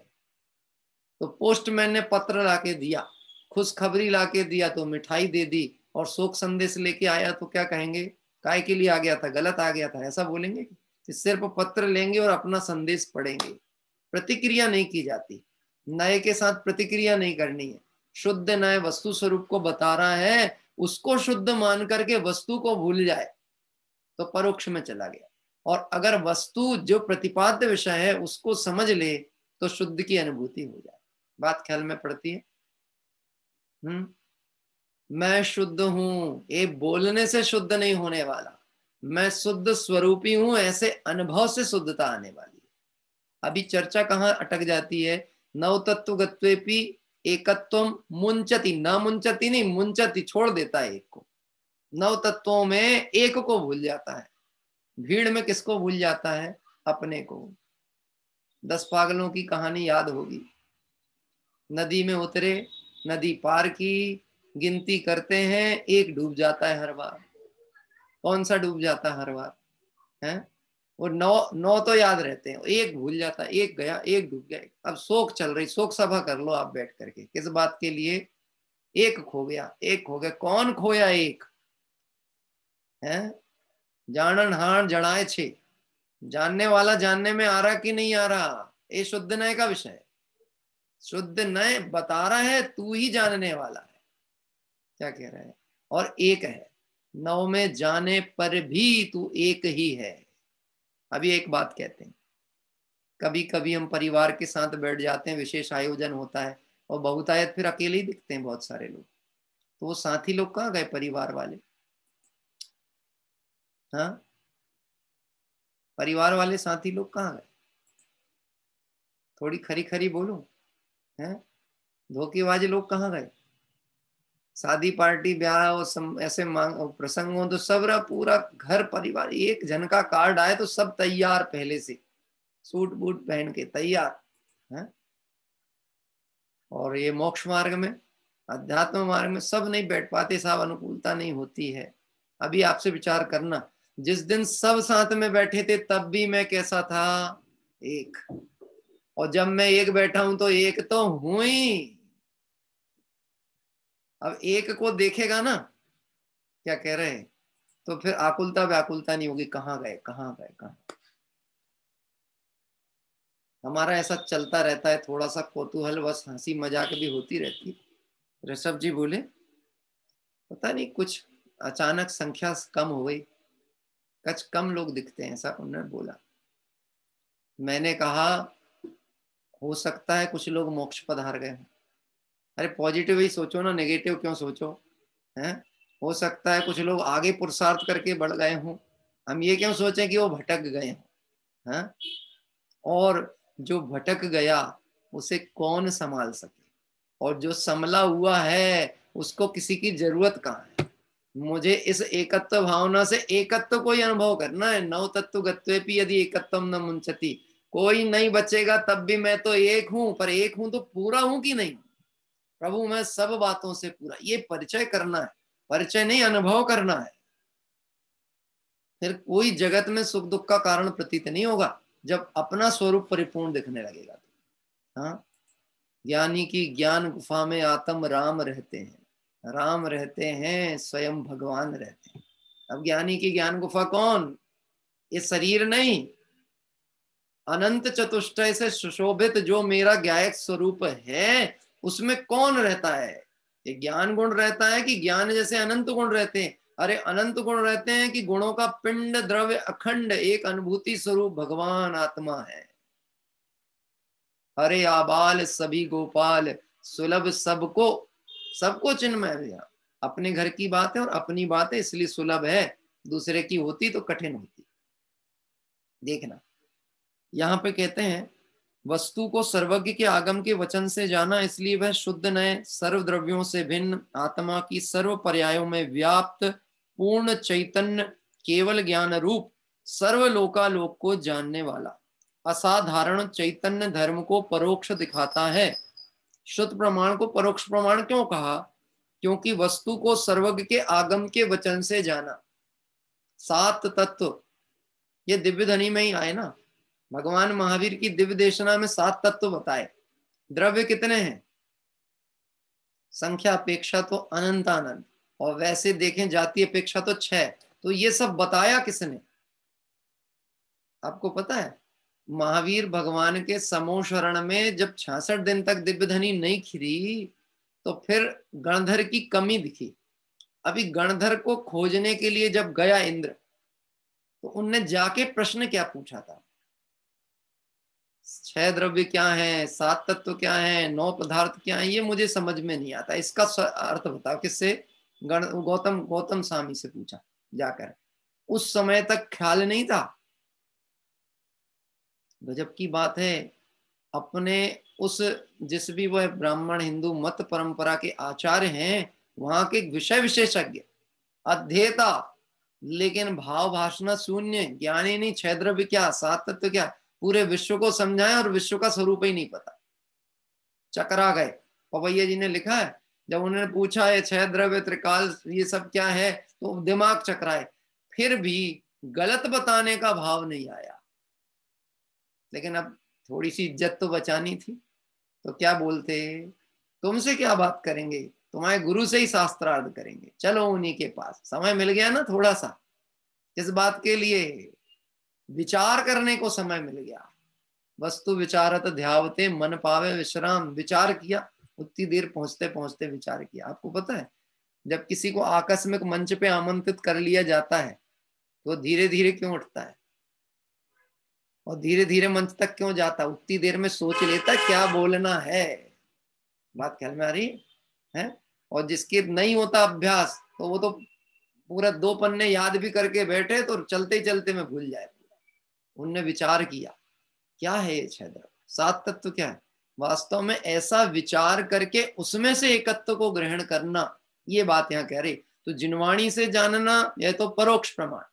तो पोस्टमैन ने पत्र लाके दिया, खुशखबरी लाके दिया तो मिठाई दे दी, और शोक संदेश लेके आया तो क्या कहेंगे, काय के लिए आ गया था, गलत आ गया था, ऐसा बोलेंगे? सिर्फ पत्र लेंगे और अपना संदेश पढ़ेंगे, प्रतिक्रिया नहीं की जाती। नए के साथ प्रतिक्रिया नहीं करनी है। शुद्ध नए वस्तु स्वरूप को बता रहा है, उसको शुद्ध मान करके वस्तु को भूल जाए तो परोक्ष में चला गया, और अगर वस्तु जो प्रतिपाद्य विषय है उसको समझ ले तो शुद्ध की अनुभूति हो जाए। बात ख्याल में पड़ती है? मैं शुद्ध हूं, ये बोलने से शुद्ध नहीं होने वाला, मैं शुद्ध स्वरूपी हूं, ऐसे अनुभव से शुद्धता आने वाली है। अभी चर्चा कहाँ अटक जाती है? नव तत्वगत्वेपि एकत्वम मुंचति, न मुंचति नहीं, मुंचति, छोड़ देता है एक को। नव तत्वों में एक को भूल जाता है, भीड़ में किसको भूल जाता है? अपने को। 10 पागलों की कहानी याद होगी। नदी में उतरे, नदी पार की, गिनती करते हैं, एक डूब जाता है हर बार। कौन सा डूब जाता है हर बार? है वो 9 तो याद रहते हैं, एक भूल जाता है, एक गया, एक डूब गया। अब शोक चल रही, शोक सभा कर लो आप बैठ करके, किस बात के लिए? एक खो गया, एक खो गया। कौन खोया? एक है। जानन हार जड़ाए छे, जानने वाला जानने में आ रहा कि नहीं आ रहा? ये शुद्ध नय का विषय है। शुद्ध नय बता रहा है, तू ही जानने वाला है। क्या कह रहा है? और एक है, 9 में जाने पर भी तू एक ही है। अभी एक बात कहते हैं, कभी कभी हम परिवार के साथ बैठ जाते हैं, विशेष आयोजन होता है, और बहुतायत फिर अकेले ही दिखते हैं बहुत सारे लोग, तो वो साथी लोग कहाँ गए? परिवार वाले। हाँ, परिवार वाले साथी लोग कहाँ गए? थोड़ी खरी खरी बोलो। हैं? धोखेबाज लोग कहाँ गए? शादी पार्टी ब्याह और ऐसे प्रसंग हो तो सब पूरा घर परिवार, एक जन का कार्ड आए तो सब तैयार, पहले से सूट बूट पहन के तैयार है। और ये मोक्ष मार्ग में, अध्यात्म मार्ग में सब नहीं बैठ पाते साहब, अनुकूलता नहीं होती है। अभी आपसे विचार करना, जिस दिन सब साथ में बैठे थे तब भी मैं कैसा था? एक। और जब मैं एक बैठा हूं तो एक तो हूं ही। अब एक को देखेगा ना, क्या कह रहे हैं, तो फिर आकुलता व्याकुलता नहीं होगी, कहाँ गए कहाँ गए कहाँ। हमारा ऐसा चलता रहता है, थोड़ा सा कौतूहल बस, हंसी मजाक भी होती रहती है। ऋषभ जी बोले पता नहीं कुछ अचानक संख्या कम हो गई, कुछ कम लोग दिखते हैं, ऐसा उन्होंने बोला। मैंने कहा हो सकता है कुछ लोग मोक्ष पधार गए। अरे पॉजिटिव ही सोचो ना, नेगेटिव क्यों सोचो? हैं? हो सकता है कुछ लोग आगे पुरुषार्थ करके बढ़ गए हों, हम ये क्यों सोचें कि वो भटक गए हैं? और जो भटक गया उसे कौन संभाल सके, और जो संभला हुआ है उसको किसी की जरूरत कहाँ है? मुझे इस एकत्व भावना से एकत्व को ही अनुभव करना है। नव तत्व गत्वेपि यदि एकत्वम न मुंचति, कोई नहीं बचेगा तब भी मैं तो एक हूं, पर एक हूं तो पूरा हूं कि नहीं? प्रभु मैं सब बातों से पूरा, ये परिचय करना है, परिचय नहीं अनुभव करना है। फिर कोई जगत में सुख दुख का कारण प्रतीत नहीं होगा जब अपना स्वरूप परिपूर्ण दिखने लगेगा तो। हाँ, ज्ञानी की ज्ञान गुफा में आत्म राम रहते हैं, राम रहते हैं, स्वयं भगवान रहते हैं। अब ज्ञानी की ज्ञान गुफा कौन? ये शरीर नहीं, अनंत चतुष्टय से सुशोभित जो मेरा ज्ञायक स्वरूप है उसमें कौन रहता है? ये ज्ञान गुण रहता है कि ज्ञान जैसे अनंत गुण रहते हैं? अरे अनंत गुण रहते हैं कि गुणों का पिंड द्रव्य अखंड एक अनुभूति स्वरूप भगवान आत्मा है। हरे आबाल सभी गोपाल सुलभ सबको, सबको चिन्मय है। अपने घर की बात है और अपनी बात है इसलिए सुलभ है, दूसरे की होती तो कठिन होती। देखना यहाँ पे कहते हैं वस्तु को सर्वज्ञ के आगम के वचन से जाना, इसलिए वह शुद्ध नए सर्व द्रव्यों से भिन्न आत्मा की सर्व पर्यायों में व्याप्त पूर्ण चैतन्य केवल ज्ञान रूप सर्वलोकालोक को जानने वाला असाधारण चैतन्य धर्म को परोक्ष दिखाता है। शुद्ध प्रमाण को परोक्ष प्रमाण क्यों कहा? क्योंकि वस्तु को सर्वज्ञ के आगम के वचन से जाना। 7 तत्व ये दिव्य ध्वनि में ही आए ना, भगवान महावीर की दिव्य देशना में 7 तत्व बताए। द्रव्य कितने हैं? संख्या अपेक्षा तो अनंत अनंत, और वैसे देखें जाति अपेक्षा तो 6। तो ये सब बताया किसने? आपको पता है, महावीर भगवान के समो शरण में जब 66 दिन तक दिव्यधनी नहीं खिरी तो फिर गणधर की कमी दिखी। अभी गणधर को खोजने के लिए जब गया इंद्र, तो उनने जाके प्रश्न क्या पूछा था? 6 द्रव्य क्या है, 7 तत्व क्या है, 9 पदार्थ क्या है, ये मुझे समझ में नहीं आता, इसका अर्थ बताओ। किससे? गौतम स्वामी से पूछा जाकर। उस समय तक ख्याल नहीं था। गजब की बात है, अपने उस जिस भी वह ब्राह्मण हिंदू मत परंपरा के आचार्य हैं, वहां के विषय विशेषज्ञ, अध्येता, लेकिन भाव भाषण शून्य, ज्ञानी नहीं। 6 द्रव्य क्या, 7 तत्व क्या, पूरे विश्व को समझाए और विश्व का स्वरूप ही नहीं पता, चकरा गए। पवैया जी ने लिखा है, जब उन्होंने पूछा ये 6 द्रव्य त्रिकाल ये सब क्या है, तो दिमाग चकराए, फिर भी गलत बताने का भाव नहीं आया। लेकिन अब थोड़ी सी इज्जत तो बचानी थी, तो क्या बोलते, तुमसे क्या बात करेंगे, तुम्हारे गुरु से ही शास्त्रार्थ करेंगे, चलो उन्हीं के पास। समय मिल गया ना थोड़ा सा, इस बात के लिए विचार करने को समय मिल गया। वस्तु विचारत ध्यावते मन पावे विश्राम। विचार किया, उतनी देर पहुंचते पहुंचते विचार किया। आपको पता है, जब किसी को आकस्मिक मंच पे आमंत्रित कर लिया जाता है तो धीरे धीरे क्यों उठता है और धीरे धीरे मंच तक क्यों जाता है? उतनी देर में सोच लेता है क्या बोलना है। बात ख्याल में आ रही है? और जिसके नहीं होता अभ्यास, तो वो तो पूरा 2 पन्ने याद भी करके बैठे तो चलते चलते में भूल जाए। उनने विचार किया, क्या है ये 6 द्रव्य, 7 तत्व क्या है। वास्तव में ऐसा विचार करके उसमें से एक तत्व को ग्रहण करना, ये बात यहाँ कह रही। तो जिनवाणी से जानना यह तो परोक्ष प्रमाण,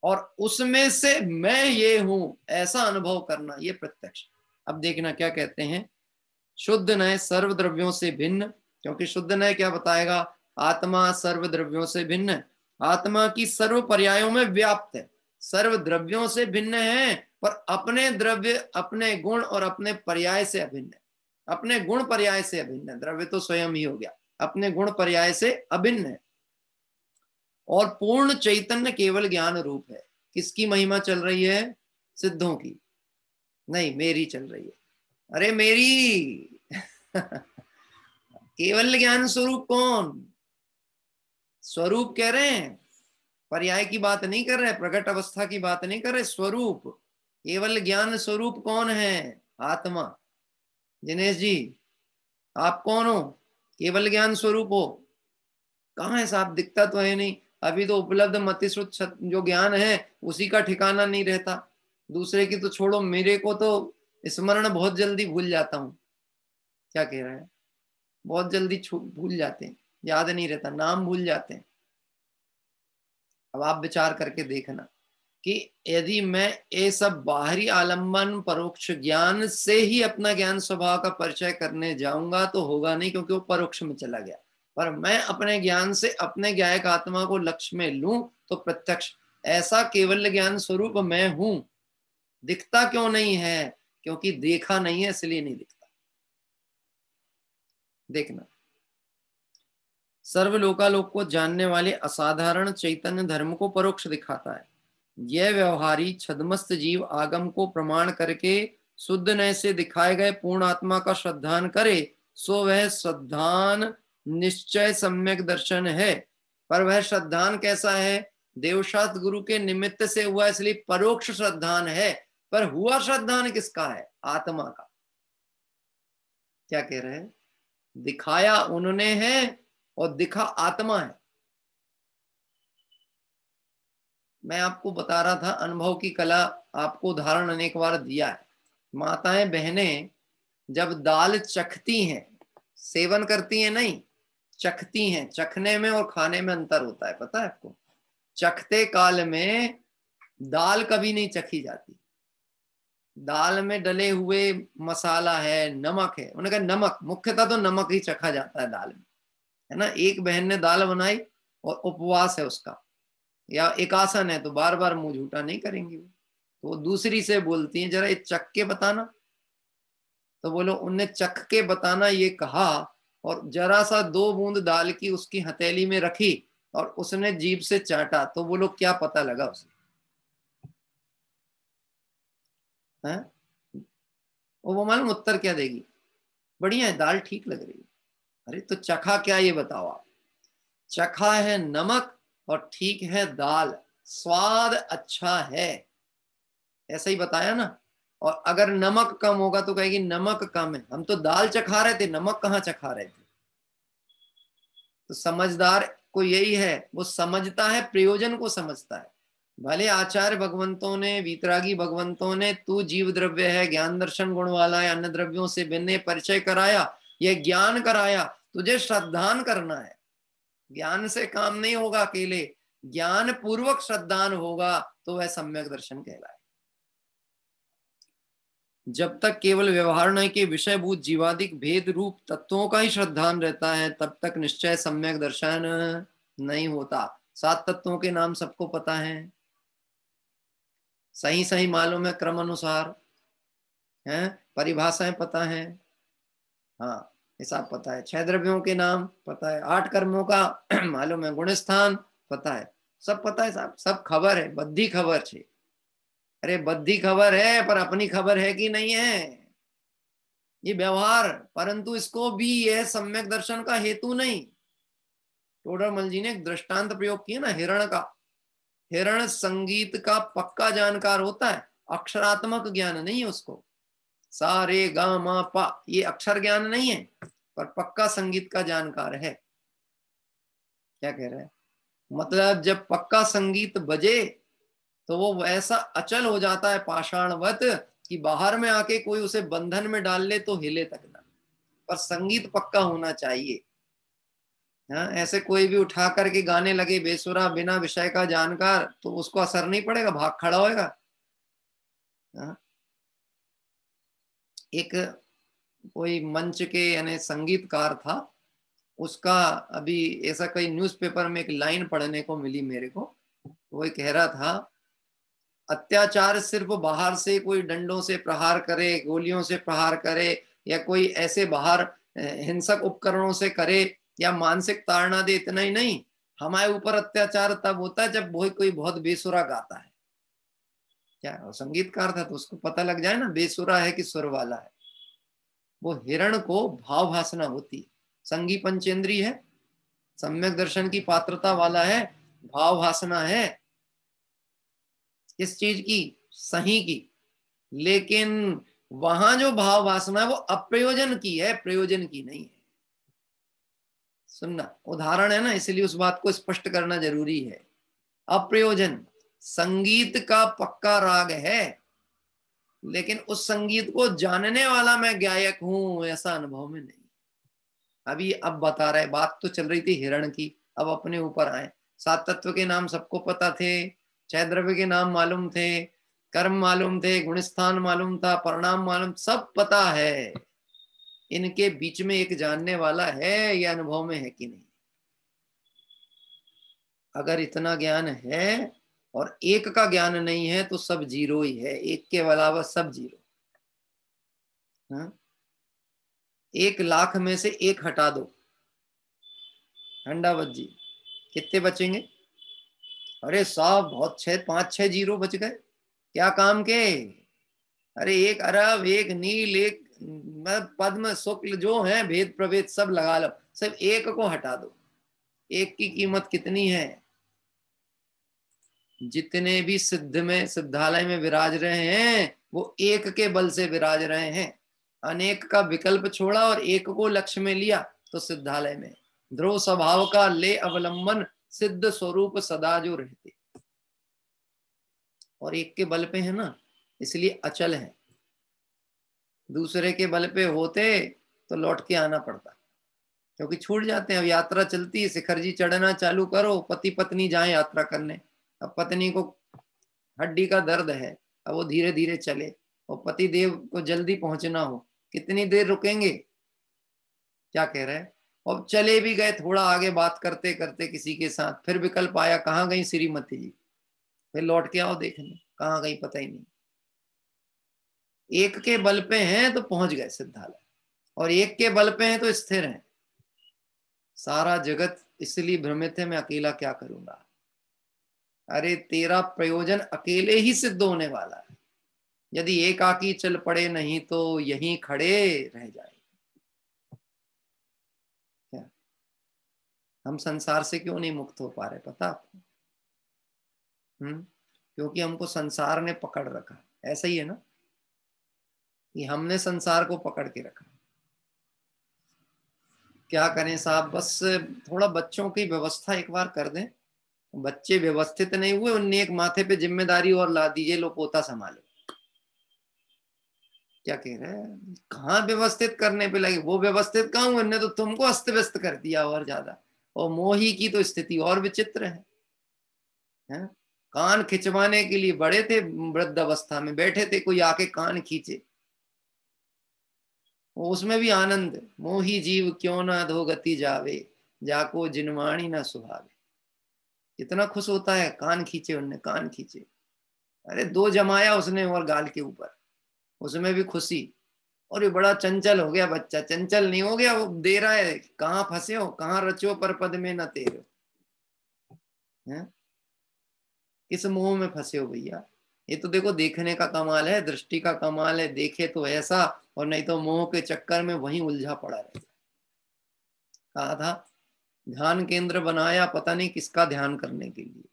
और उसमें से मैं ये हूं ऐसा अनुभव करना, ये प्रत्यक्ष। अब देखना क्या कहते हैं, शुद्ध नय सर्व द्रव्यों से भिन्न, क्योंकि शुद्ध नय क्या बताएगा, आत्मा सर्व द्रव्यों से भिन्न है, आत्मा की सर्व पर्यायों में व्याप्त है, सर्व द्रव्यों से भिन्न है, पर अपने द्रव्य, अपने गुण और अपने पर्याय से अभिन्न है। अपने गुण पर्याय से अभिन्न है, द्रव्य तो स्वयं ही हो गया, अपने गुण पर्याय से अभिन्न है। और पूर्ण चैतन्य केवल ज्ञान रूप है। किसकी महिमा चल रही है? सिद्धों की नहीं, मेरी चल रही है। अरे मेरी केवल ज्ञान स्वरूप कौन? स्वरूप कह रहे हैं, पर्याय की बात नहीं कर रहे, प्रकट अवस्था की बात नहीं कर रहे, स्वरूप। केवल ज्ञान स्वरूप कौन है? आत्मा। दिनेश जी आप कौन हो? केवल ज्ञान स्वरूप हो। कहाँ है साहब? दिखता तो है नहीं। अभी तो उपलब्ध मतिश्रुत जो ज्ञान है उसी का ठिकाना नहीं रहता। दूसरे की तो छोड़ो, मेरे को तो स्मरण बहुत जल्दी भूल जाता हूँ। क्या कह रहे हैं? बहुत जल्दी भूल जाते हैं, याद नहीं रहता, नाम भूल जाते हैं। अब आप विचार करके देखना कि यदि मैं ये सब बाहरी आलंबन परोक्ष ज्ञान से ही अपना ज्ञान स्वभाव का परिचय करने जाऊंगा तो होगा नहीं, क्योंकि वो परोक्ष में चला गया। पर मैं अपने ज्ञान से अपने ज्ञायक आत्मा को लक्ष्य में लूं तो प्रत्यक्ष। ऐसा केवल ज्ञान स्वरूप मैं हूं। दिखता क्यों नहीं है? क्योंकि देखा नहीं है, इसलिए नहीं दिखता। देखना, सर्वलोकालोक को जानने वाले असाधारण चैतन्य धर्म को परोक्ष दिखाता है। यह व्यवहारी छद्मस्त जीव आगम को प्रमाण करके शुद्ध नय से दिखाए गए पूर्ण आत्मा का श्रद्धान करे, सो वह श्रद्धान निश्चय सम्यक दर्शन है। पर वह श्रद्धान कैसा है? देवशास्त्र गुरु के निमित्त से हुआ, इसलिए परोक्ष श्रद्धान है। पर हुआ श्रद्धान किसका है? आत्मा का। क्या कह रहे हैं? दिखाया उन्होंने है और दिखा आत्मा है। मैं आपको बता रहा था अनुभव की कला, आपको उदाहरण अनेक बार दिया है। माताएं बहनें जब दाल चखती हैं, सेवन करती हैं नहीं, चखती हैं। चखने में और खाने में अंतर होता है, पता है आपको? चखते काल में दाल कभी नहीं चखी जाती। दाल में डले हुए मसाला है, नमक है, उन्होंने कहा नमक, मुख्यतः तो नमक ही चखा जाता है दाल में, है ना। एक बहन ने दाल बनाई और उपवास है उसका या एकासन है, तो बार बार मुंह झूठा नहीं करेंगी वो, तो वो दूसरी से बोलती हैं जरा ये चख के बताना। तो बोलो, उनने चख के बताना ये कहा और जरा सा 2 बूंद दाल की उसकी हथेली में रखी और उसने जीभ से चाटा, तो वो लोग क्या पता लगा उसे? हैं? वो मालूम उत्तर क्या देगी? बढ़िया है, दाल ठीक लग रही है। अरे तो चखा क्या ये बताओ आप? चखा है नमक और ठीक है दाल, स्वाद अच्छा है, ऐसा ही बताया ना। और अगर नमक कम होगा तो कहेगी नमक कम है, हम तो दाल चखा रहे थे, नमक कहाँ चखा रहे थे। तो समझदार को यही है, वो समझता है, प्रयोजन को समझता है। भले आचार्य भगवंतों ने, वीतरागी भगवंतों ने तू जीव द्रव्य है, ज्ञान दर्शन गुण वाला है, अन्य द्रव्यों से भिन्न परिचय कराया, यह ज्ञान कराया, तुझे श्रद्धान करना है। ज्ञान से काम नहीं होगा अकेले, ज्ञान पूर्वक श्रद्धान होगा तो वह सम्यक दर्शन कहलाए। जब तक केवल व्यवहार नहीं के विषयभूत जीवादिक भेद रूप तत्वों का ही श्रद्धान रहता है, तब तक निश्चय सम्यक दर्शन नहीं होता। 7 तत्वों के नाम सबको पता है, सही सही मालूम है, क्रम अनुसार है, परिभाषाएं पता है, हाँ हिसाब पता है, 6 द्रव्यों के नाम पता है, 8 कर्मों का मालूम है, गुण स्थान पता है, सब पता है साहब, सब खबर है, बद्धी खबर छे। अरे बद्धी खबर है, पर अपनी खबर है कि नहीं है, ये व्यवहार, परंतु इसको भी यह सम्यक दर्शन का हेतु नहीं। टोडरमल जी ने एक दृष्टांत प्रयोग किया ना, हिरण का। हिरण संगीत का पक्का जानकार होता है, अक्षरात्मक ज्ञान नहीं है उसको, सा रे गा मा पा ये अक्षर ज्ञान नहीं है, पर पक्का संगीत का जानकार है। क्या कह रहे हैं? मतलब जब पक्का संगीत बजे तो वो ऐसा अचल हो जाता है पाषाणवत कि बाहर में आके कोई उसे बंधन में डाल ले तो हिले तक ना, पर संगीत पक्का होना चाहिए। हाँ, ऐसे कोई भी उठा करके गाने लगे बेसुरा बिना विषय का जानकार, तो उसको असर नहीं पड़ेगा, भाग खड़ा होएगा। हाँ? एक कोई मंच के यानी संगीतकार था, उसका अभी ऐसा कई न्यूज़पेपर में एक लाइन पढ़ने को मिली मेरे को, वो कह रहा था अत्याचार सिर्फ बाहर से कोई डंडों से प्रहार करे, गोलियों से प्रहार करे, या कोई ऐसे बाहर हिंसक उपकरणों से करे, या मानसिक ताड़ना दे, इतना ही नहीं, हमारे ऊपर अत्याचार तब होता है जब कोई बहुत बेसुरा गाता है। क्या संगीतकार था तो उसको पता लग जाए ना बेसुरा है कि सुर वाला है। वो हिरण को भाव भासना होती है, संगी पंचेंद्री है, सम्यक दर्शन की पात्रता वाला है, भाव भासना है, किस चीज की? सही की। लेकिन वहां जो भाव वासना है वो अप्रयोजन की है, प्रयोजन की नहीं है। सुनना, उदाहरण है ना, इसलिए उस बात को स्पष्ट करना जरूरी है। अप्रयोजन, संगीत का पक्का राग है, लेकिन उस संगीत को जानने वाला मैं गायक हूं ऐसा अनुभव में नहीं। अभी अब बता रहे, बात तो चल रही थी हिरण की, अब अपने ऊपर आए। 7 तत्व के नाम सबको पता थे, 6 द्रव्य के नाम मालूम थे, कर्म मालूम थे, गुणस्थान मालूम था, परिणाम मालूम, सब पता है। इनके बीच में एक जानने वाला है, यह अनुभव में है कि नहीं? अगर इतना ज्ञान है और एक का ज्ञान नहीं है तो सब जीरो ही है, एक के अलावा सब जीरो। हाँ? 1 लाख में से 1 हटा दो, ठंडावत जी, कितने बचेंगे? अरे साहब बहुत 5-6 जीरो बच गए, क्या काम के? अरे 1 अरब, 1 नील, 1 पद्म, शुक्ल जो है भेद प्रभेद सब लगा लो, सिर्फ 1 को हटा दो। 1 की कीमत कितनी है? जितने भी सिद्ध में सिद्धालय में विराज रहे हैं वो 1 के बल से विराज रहे हैं। अनेक का विकल्प छोड़ा और 1 को लक्ष्य में लिया तो सिद्धालय में ध्रुव स्वभाव का ले अवलंबन, सिद्ध स्वरूप सदा जो रहते, और 1 के बल पे है ना, इसलिए अचल है। दूसरे के बल पे होते तो लौट के आना पड़ता, क्योंकि छूट जाते हैं। अब यात्रा चलती है, शिखर जी चढ़ना चालू करो, पति पत्नी जाए यात्रा करने, अब पत्नी को हड्डी का दर्द है, अब वो धीरे धीरे चले, और पति देव को जल्दी पहुंचना हो, कितनी देर रुकेंगे? क्या कह रहे हैं? और चले भी गए, थोड़ा आगे बात करते करते किसी के साथ, फिर विकल्प आया, कहाँ गई श्रीमती जी, फिर लौट के आओ देखने, कहाँ गई पता ही नहीं। 1 के बल पे हैं तो पहुंच गए सिद्धालय, और 1 के बल पे हैं तो स्थिर हैं। सारा जगत इसलिए भ्रमित है, मैं अकेला क्या करूंगा। अरे तेरा प्रयोजन अकेले ही सिद्ध होने वाला है। यदि एकाकी चल पड़े नहीं तो यहीं खड़े रह जाए। क्या हम संसार से क्यों नहीं मुक्त हो पा रहे पता आपको? क्योंकि हमको संसार ने पकड़ रखा। ऐसा ही है ना कि हमने संसार को पकड़ के रखा। क्या करें साहब, बस थोड़ा बच्चों की व्यवस्था एक बार कर दें। बच्चे व्यवस्थित नहीं हुए, उनने एक माथे पे जिम्मेदारी और ला दीजिए, लो पोता संभाले। क्या कह रहे हैं, कहाँ व्यवस्थित करने पे लगे? वो व्यवस्थित कहाँ हुए, उनने तो तुमको अस्त व्यस्त कर दिया और ज्यादा। और मोही की तो स्थिति और विचित्र है? कान खिंचवाने के लिए बड़े थे, वृद्ध अवस्था में बैठे थे, कोई आके कान खींचे, उसमें भी आनंद। मोही जीव क्यों ना धो गति जावे, जाको जिनवाणी ना सुहावे। कितना खुश होता है, कान खींचे उनने, कान खींचे। अरे 2 जमाया उसने और गाल के ऊपर, उसमें भी खुशी। और ये बड़ा चंचल हो गया बच्चा। चंचल नहीं हो गया, वो दे रहा है, कहाँ फंसे हो, कहाँ रचो पर पद में न तेरे, किस मोह में फंसे हो भैया। ये तो देखो देखने का कमाल है, दृष्टि का कमाल है। देखे तो ऐसा, और नहीं तो मोह के चक्कर में वहीं उलझा पड़ा रहता। कहा था ध्यान केंद्र बनाया पता नहीं किसका ध्यान करने के लिए,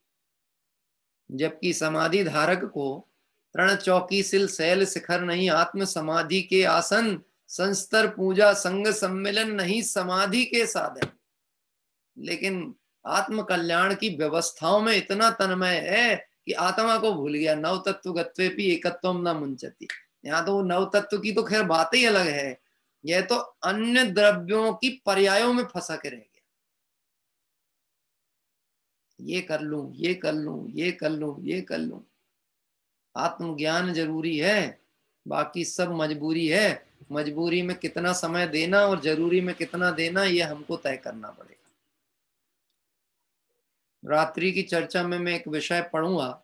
जबकि समाधि धारक को तृण चौकी सिल शैल शिखर नहीं, आत्म समाधि के आसन संस्तर पूजा संग सम्मिलन नहीं, समाधि के साधन। लेकिन आत्म कल्याण की व्यवस्थाओं में इतना तन्मय है कि आत्मा को भूल गया। नव तत्व गत्वेपि एकत्वम न मुंचति। यहाँ तो नव तत्व की तो खैर बात ही अलग है, यह तो अन्य द्रव्यों की पर्यायों में फंसा के रह गया। ये कर लूं, ये कर लूं, ये कर लूं, ये कर लूं। आत्मज्ञान जरूरी है, बाकी सब मजबूरी है। मजबूरी में कितना समय देना और जरूरी में कितना देना, ये हमको तय करना पड़ेगा। रात्रि की चर्चा में मैं एक विषय पढ़ूंगा।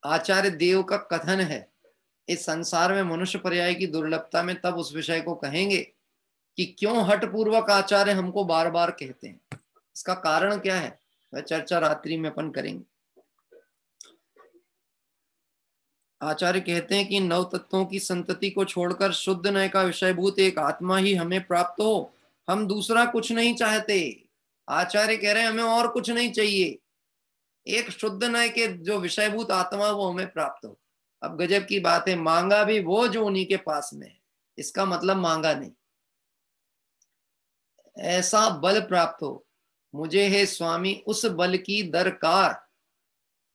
आचार्य देव का कथन है, इस संसार में मनुष्य पर्याय की दुर्लभता में तब उस विषय को कहेंगे कि क्यों हठपूर्वक आचार्य हमको बार बार कहते हैं, इसका कारण क्या है, वह चर्चा रात्रि में अपन करेंगे। आचार्य कहते हैं कि नव तत्वों की संतति को छोड़कर शुद्ध नय का विषयभूत एक आत्मा ही हमें प्राप्त हो, हम दूसरा कुछ नहीं चाहते। आचार्य कह रहे हैं हमें और कुछ नहीं चाहिए, एक शुद्ध नय के जो विषयभूत आत्मा वो हमें प्राप्त हो। अब गजब की बात है, मांगा भी वो जो उन्हीं के पास में है, इसका मतलब मांगा नहीं। ऐसा बल प्राप्त हो, मुझे है स्वामी उस बल की दरकार।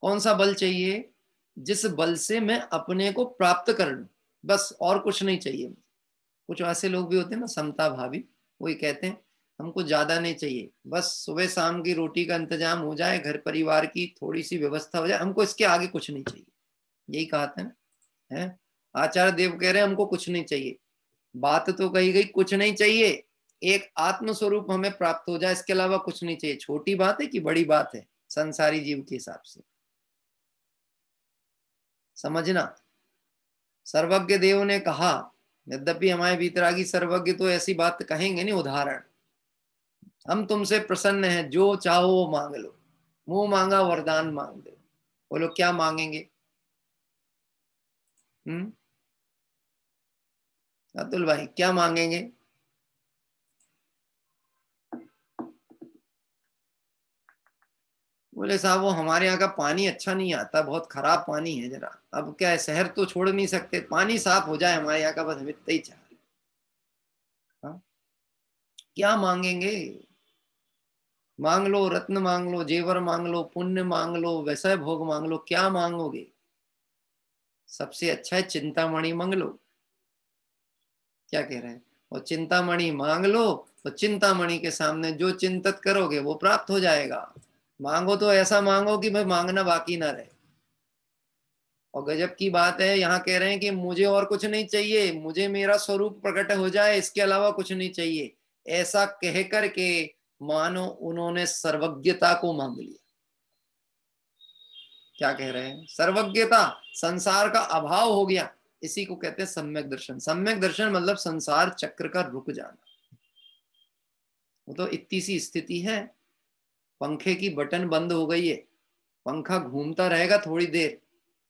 कौन सा बल चाहिए? जिस बल से मैं अपने को प्राप्त कर लूं, बस और कुछ नहीं चाहिए। कुछ ऐसे लोग भी होते हैं ना समता भावी, वही कहते हैं हमको ज्यादा नहीं चाहिए, बस सुबह शाम की रोटी का इंतजाम हो जाए, घर परिवार की थोड़ी सी व्यवस्था हो जाए, हमको इसके आगे कुछ नहीं चाहिए। यही कहते हैं। आचार्य देव कह रहे हैं हमको कुछ नहीं चाहिए। बात तो कही गई कुछ नहीं चाहिए, एक आत्म स्वरूप हमें प्राप्त हो जाए, इसके अलावा कुछ नहीं चाहिए। छोटी बात है कि बड़ी बात है संसारी जीव के हिसाब से, समझना। सर्वज्ञ देव ने कहा, यद्यपि हमारे वीतरागी सर्वज्ञ तो ऐसी बात कहेंगे नहीं, उदाहरण, हम तुमसे प्रसन्न हैं, जो चाहो वो मांग लो, मुंह मांगा वरदान मांग दो। बोलो क्या मांगेंगे? अतुल भाई क्या मांगेंगे? बोले साहब वो हमारे यहाँ का पानी अच्छा नहीं आता, बहुत खराब पानी है जरा। अब क्या है, शहर तो छोड़ नहीं सकते, पानी साफ हो जाए हमारे यहाँ का, बस हम इतना ही चाह रहे। हाँ? क्या मांगेंगे? मांग लो रत्न, मांग लो जेवर, मांग लो पुण्य, मांग लो वैसा भोग, मांग लो, क्या मांगोगे? सबसे अच्छा है चिंतामणि मांग लो। क्या कह रहे हैं? और चिंतामणि मांग लो तो चिंतामणि के सामने जो चिंतित करोगे वो प्राप्त हो जाएगा। मांगो तो ऐसा मांगो कि भाई मांगना बाकी ना रहे। और गजब की बात है, यहाँ कह रहे हैं कि मुझे और कुछ नहीं चाहिए, मुझे मेरा स्वरूप प्रकट हो जाए, इसके अलावा कुछ नहीं चाहिए। ऐसा कह करके मानो उन्होंने सर्वज्ञता को मांग लिया। क्या कह रहे हैं? सर्वज्ञता, संसार का अभाव हो गया, इसी को कहते हैं सम्यक दर्शन। सम्यक दर्शन मतलब संसार चक्र का रुक जाना। वो तो इतनी सी स्थिति है, पंखे की बटन बंद हो गई है, पंखा घूमता रहेगा थोड़ी देर,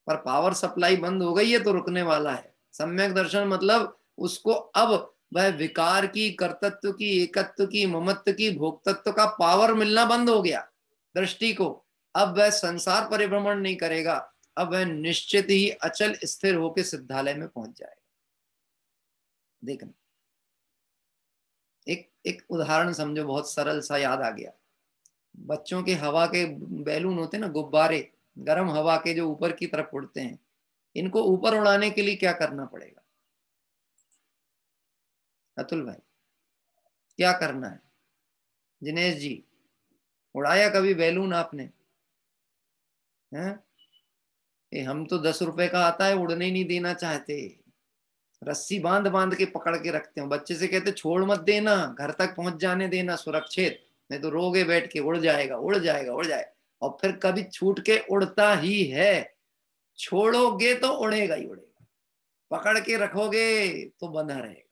पर पावर सप्लाई बंद हो गई है तो रुकने वाला है। सम्यक दर्शन मतलब उसको अब वह विकार की, कर्तृत्व की, एकत्व की, ममत्व की, भोक्तत्व का पावर मिलना बंद हो गया दृष्टि को। अब वह संसार परिभ्रमण नहीं करेगा, अब वह निश्चित ही अचल स्थिर होकर सिद्धालय में पहुंच जाएगा। देखना, एक उदाहरण समझो, बहुत सरल सा याद आ गया। बच्चों के हवा के बैलून होते हैं ना, गुब्बारे, गर्म हवा के जो ऊपर की तरफ उड़ते हैं, इनको ऊपर उड़ाने के लिए क्या करना पड़ेगा? अतुल भाई क्या करना है? जिनेश जी, उड़ाया कभी बैलून आपने? हैं? हम तो 10 रुपए का आता है, उड़ने ही नहीं देना चाहते, रस्सी बांध बांध के पकड़ के रखते हो। बच्चे से कहते छोड़ मत देना, घर तक पहुंच जाने देना सुरक्षित, नहीं तो रोगे बैठ के, उड़ जाएगा उड़ जाएगा उड़ जाएगा। और फिर कभी छूट के उड़ता ही है, छोड़ोगे तो उड़ेगा ही उड़ेगा, पकड़ के रखोगे तो बंधा रहेगा।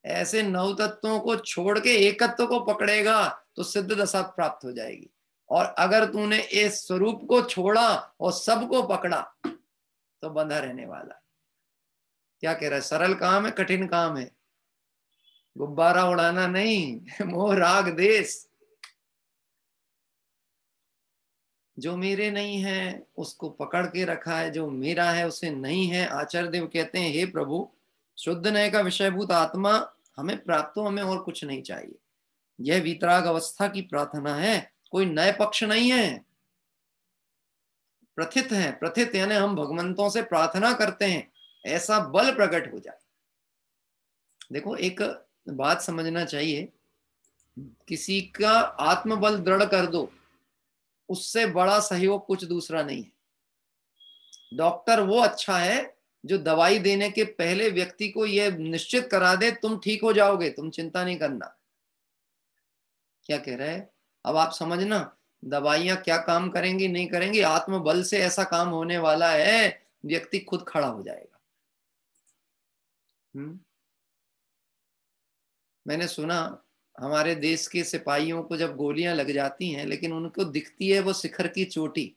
ऐसे नव तत्वों को छोड़ के एकत्व को पकड़ेगा तो सिद्ध दशा प्राप्त हो जाएगी। और अगर तूने इस स्वरूप को छोड़ा और सबको पकड़ा तो बंधा रहने वाला। क्या कह रहा है? सरल काम है, कठिन काम है? गुब्बारा उड़ाना नहीं, मोह राग देश। जो मेरे नहीं है उसको पकड़ के रखा है, जो मेरा है उसे नहीं है। आचार्य देव कहते हैं, हे प्रभु, शुद्ध नय का विषयभूत आत्मा हमें प्राप्त हो, हमें और कुछ नहीं चाहिए। यह वितराग अवस्था की प्रार्थना है, कोई नए पक्ष नहीं है। प्रथित है, प्रथित यानी हम भगवंतों से प्रार्थना करते हैं ऐसा बल प्रकट हो जाए। देखो, एक बात समझना चाहिए, किसी का आत्मबल दृढ़ कर दो, उससे बड़ा सहयोग कुछ दूसरा नहीं है। डॉक्टर वो अच्छा है जो दवाई देने के पहले व्यक्ति को यह निश्चित करा दे तुम ठीक हो जाओगे, तुम चिंता नहीं करना। क्या कह रहे हैं? अब आप समझना, दवाइयां क्या काम करेंगी नहीं करेंगी, आत्मबल से ऐसा काम होने वाला है, व्यक्ति खुद खड़ा हो जाएगा। मैंने सुना हमारे देश के सिपाहियों को जब गोलियां लग जाती हैं, लेकिन उनको दिखती है वो शिखर की चोटी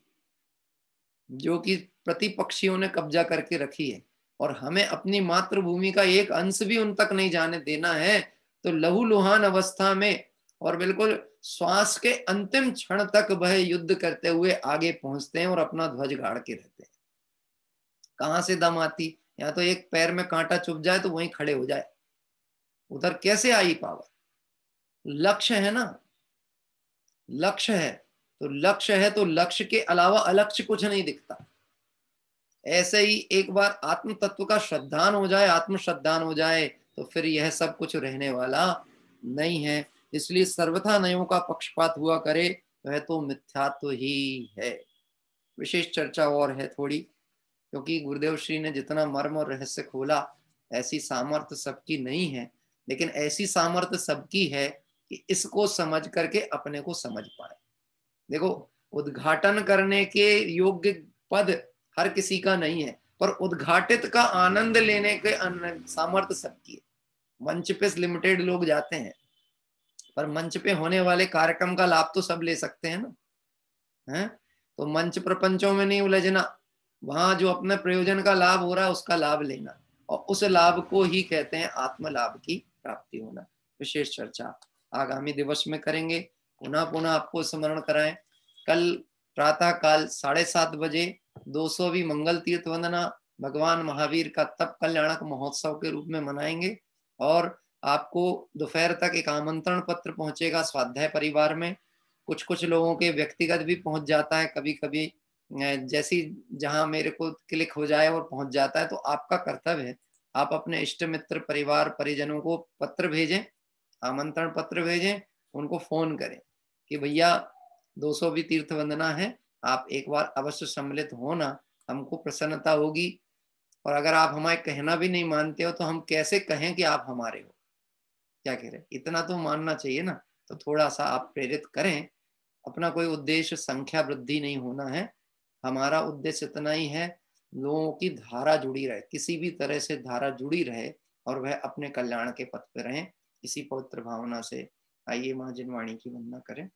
जो कि प्रतिपक्षियों ने कब्जा करके रखी है, और हमें अपनी मातृभूमि का एक अंश भी उन तक नहीं जाने देना है। तो लहूलुहान अवस्था में और बिल्कुल श्वास के अंतिम क्षण तक वह युद्ध करते हुए आगे पहुंचते हैं और अपना ध्वज गाड़ के रहते हैं। कहां से दम आती? या तो एक पैर में कांटा चुभ जाए तो वहीं खड़े हो जाए, उधर कैसे आई पावर? लक्ष्य है ना, लक्ष्य है तो लक्ष्य है, तो लक्ष्य के अलावा अलक्ष्य कुछ नहीं दिखता। ऐसे ही एक बार आत्म तत्व का श्रद्धान हो जाए, आत्म श्रद्धान हो जाए, तो फिर यह सब कुछ रहने वाला नहीं है। इसलिए सर्वथा नयों का पक्षपात हुआ करे, वह तो मिथ्यात्व ही है। विशेष चर्चा और है थोड़ी, क्योंकि गुरुदेव श्री ने जितना मर्म और रहस्य खोला, ऐसी सामर्थ्य सबकी नहीं है, लेकिन ऐसी सामर्थ्य सबकी है कि इसको समझ करके अपने को समझ पाए। देखो, उद्घाटन करने के योग्य पद हर किसी का नहीं है, पर उद्घाटित का आनंद लेने के सामर्थ्य सबकी है। मंच पे लिमिटेड लोग जाते हैं, पर मंच पे होने वाले कार्यक्रम का लाभ तो सब ले सकते हैं ना, हैं? तो मंच प्रपंचों में नहीं उलझना, वहां जो अपने प्रयोजन का लाभ हो रहा है उसका लाभ लेना, और उस लाभ को ही कहते हैं आत्म लाभ की प्राप्ति होना। विशेष चर्चा आगामी दिवस में करेंगे। पुनः पुनः आपको स्मरण कराएं, कल प्रातः काल 7:30 बजे 200वीं मंगल तीर्थ वंदना भगवान महावीर का तप कल्याणक महोत्सव के रूप में मनाएंगे, और आपको दोपहर तक एक आमंत्रण पत्र पहुंचेगा स्वाध्याय परिवार में। कुछ कुछ लोगों के व्यक्तिगत भी पहुंच जाता है, कभी कभी जैसी जहां मेरे को क्लिक हो जाए और पहुंच जाता है। तो आपका कर्तव्य है, आप अपने इष्ट मित्र परिवार परिजनों को पत्र भेजें, आमंत्रण पत्र भेजें, उनको फोन करें कि भैया 200वीं तीर्थ वंदना है, आप एक बार अवश्य सम्मिलित होना, हमको प्रसन्नता होगी। और अगर आप हमारे कहना भी नहीं मानते हो तो हम कैसे कहें कि आप हमारे हो? क्या कह रहे? इतना तो मानना चाहिए ना। तो थोड़ा सा आप प्रेरित करें। अपना कोई उद्देश्य संख्या वृद्धि नहीं होना है, हमारा उद्देश्य इतना ही है, लोगों की धारा जुड़ी रहे, किसी भी तरह से धारा जुड़ी रहे और वह अपने कल्याण के पथ पे रहें। इसी पवित्र भावना से आइए माँ जिनवाणी की वंदना करें।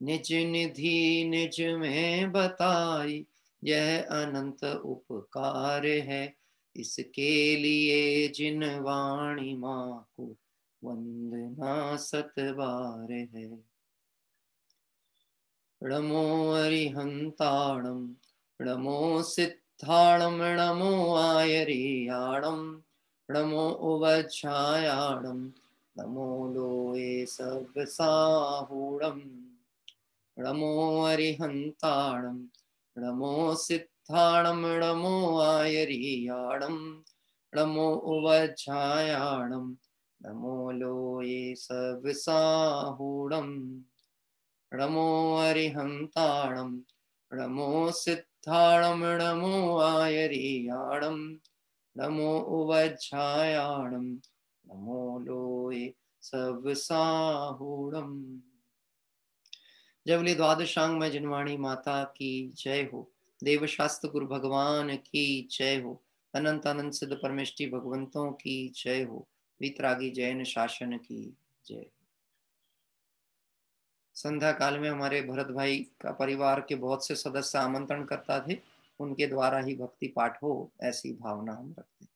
निज निधि निज में बताई यह अनंत उपकार है, इसके लिए जिनवाणी माँ को वंदना सत बार है। नमो अरिहंताणम नमो सिद्धाणम नमो आयरियाणम नमो उवच्छायाणम नमो लोए सब साहूणम नमो अरिहंताणम नमो सिद्धाणम नमो आयरियाणम नमो उवच्छायाणम नमो लोए सब साहूणम नमो अरिहंताणम नमो सिद्धाणम नमो आयरियाणम नमो उवच्छायाणम नमो लोए सब साहूणम। जबली द्वादशांग में जिनवाणी माता की जय हो। देवशास्त्र गुरु भगवान की जय हो। अनंत अनंत सिद्ध परमेष्टि भगवंतों की जय हो। वितरागी जैन शासन की जय। संध्या काल में हमारे भरत भाई का परिवार के बहुत से सदस्य आमंत्रण करता थे, उनके द्वारा ही भक्ति पाठ हो ऐसी भावना हम रखते।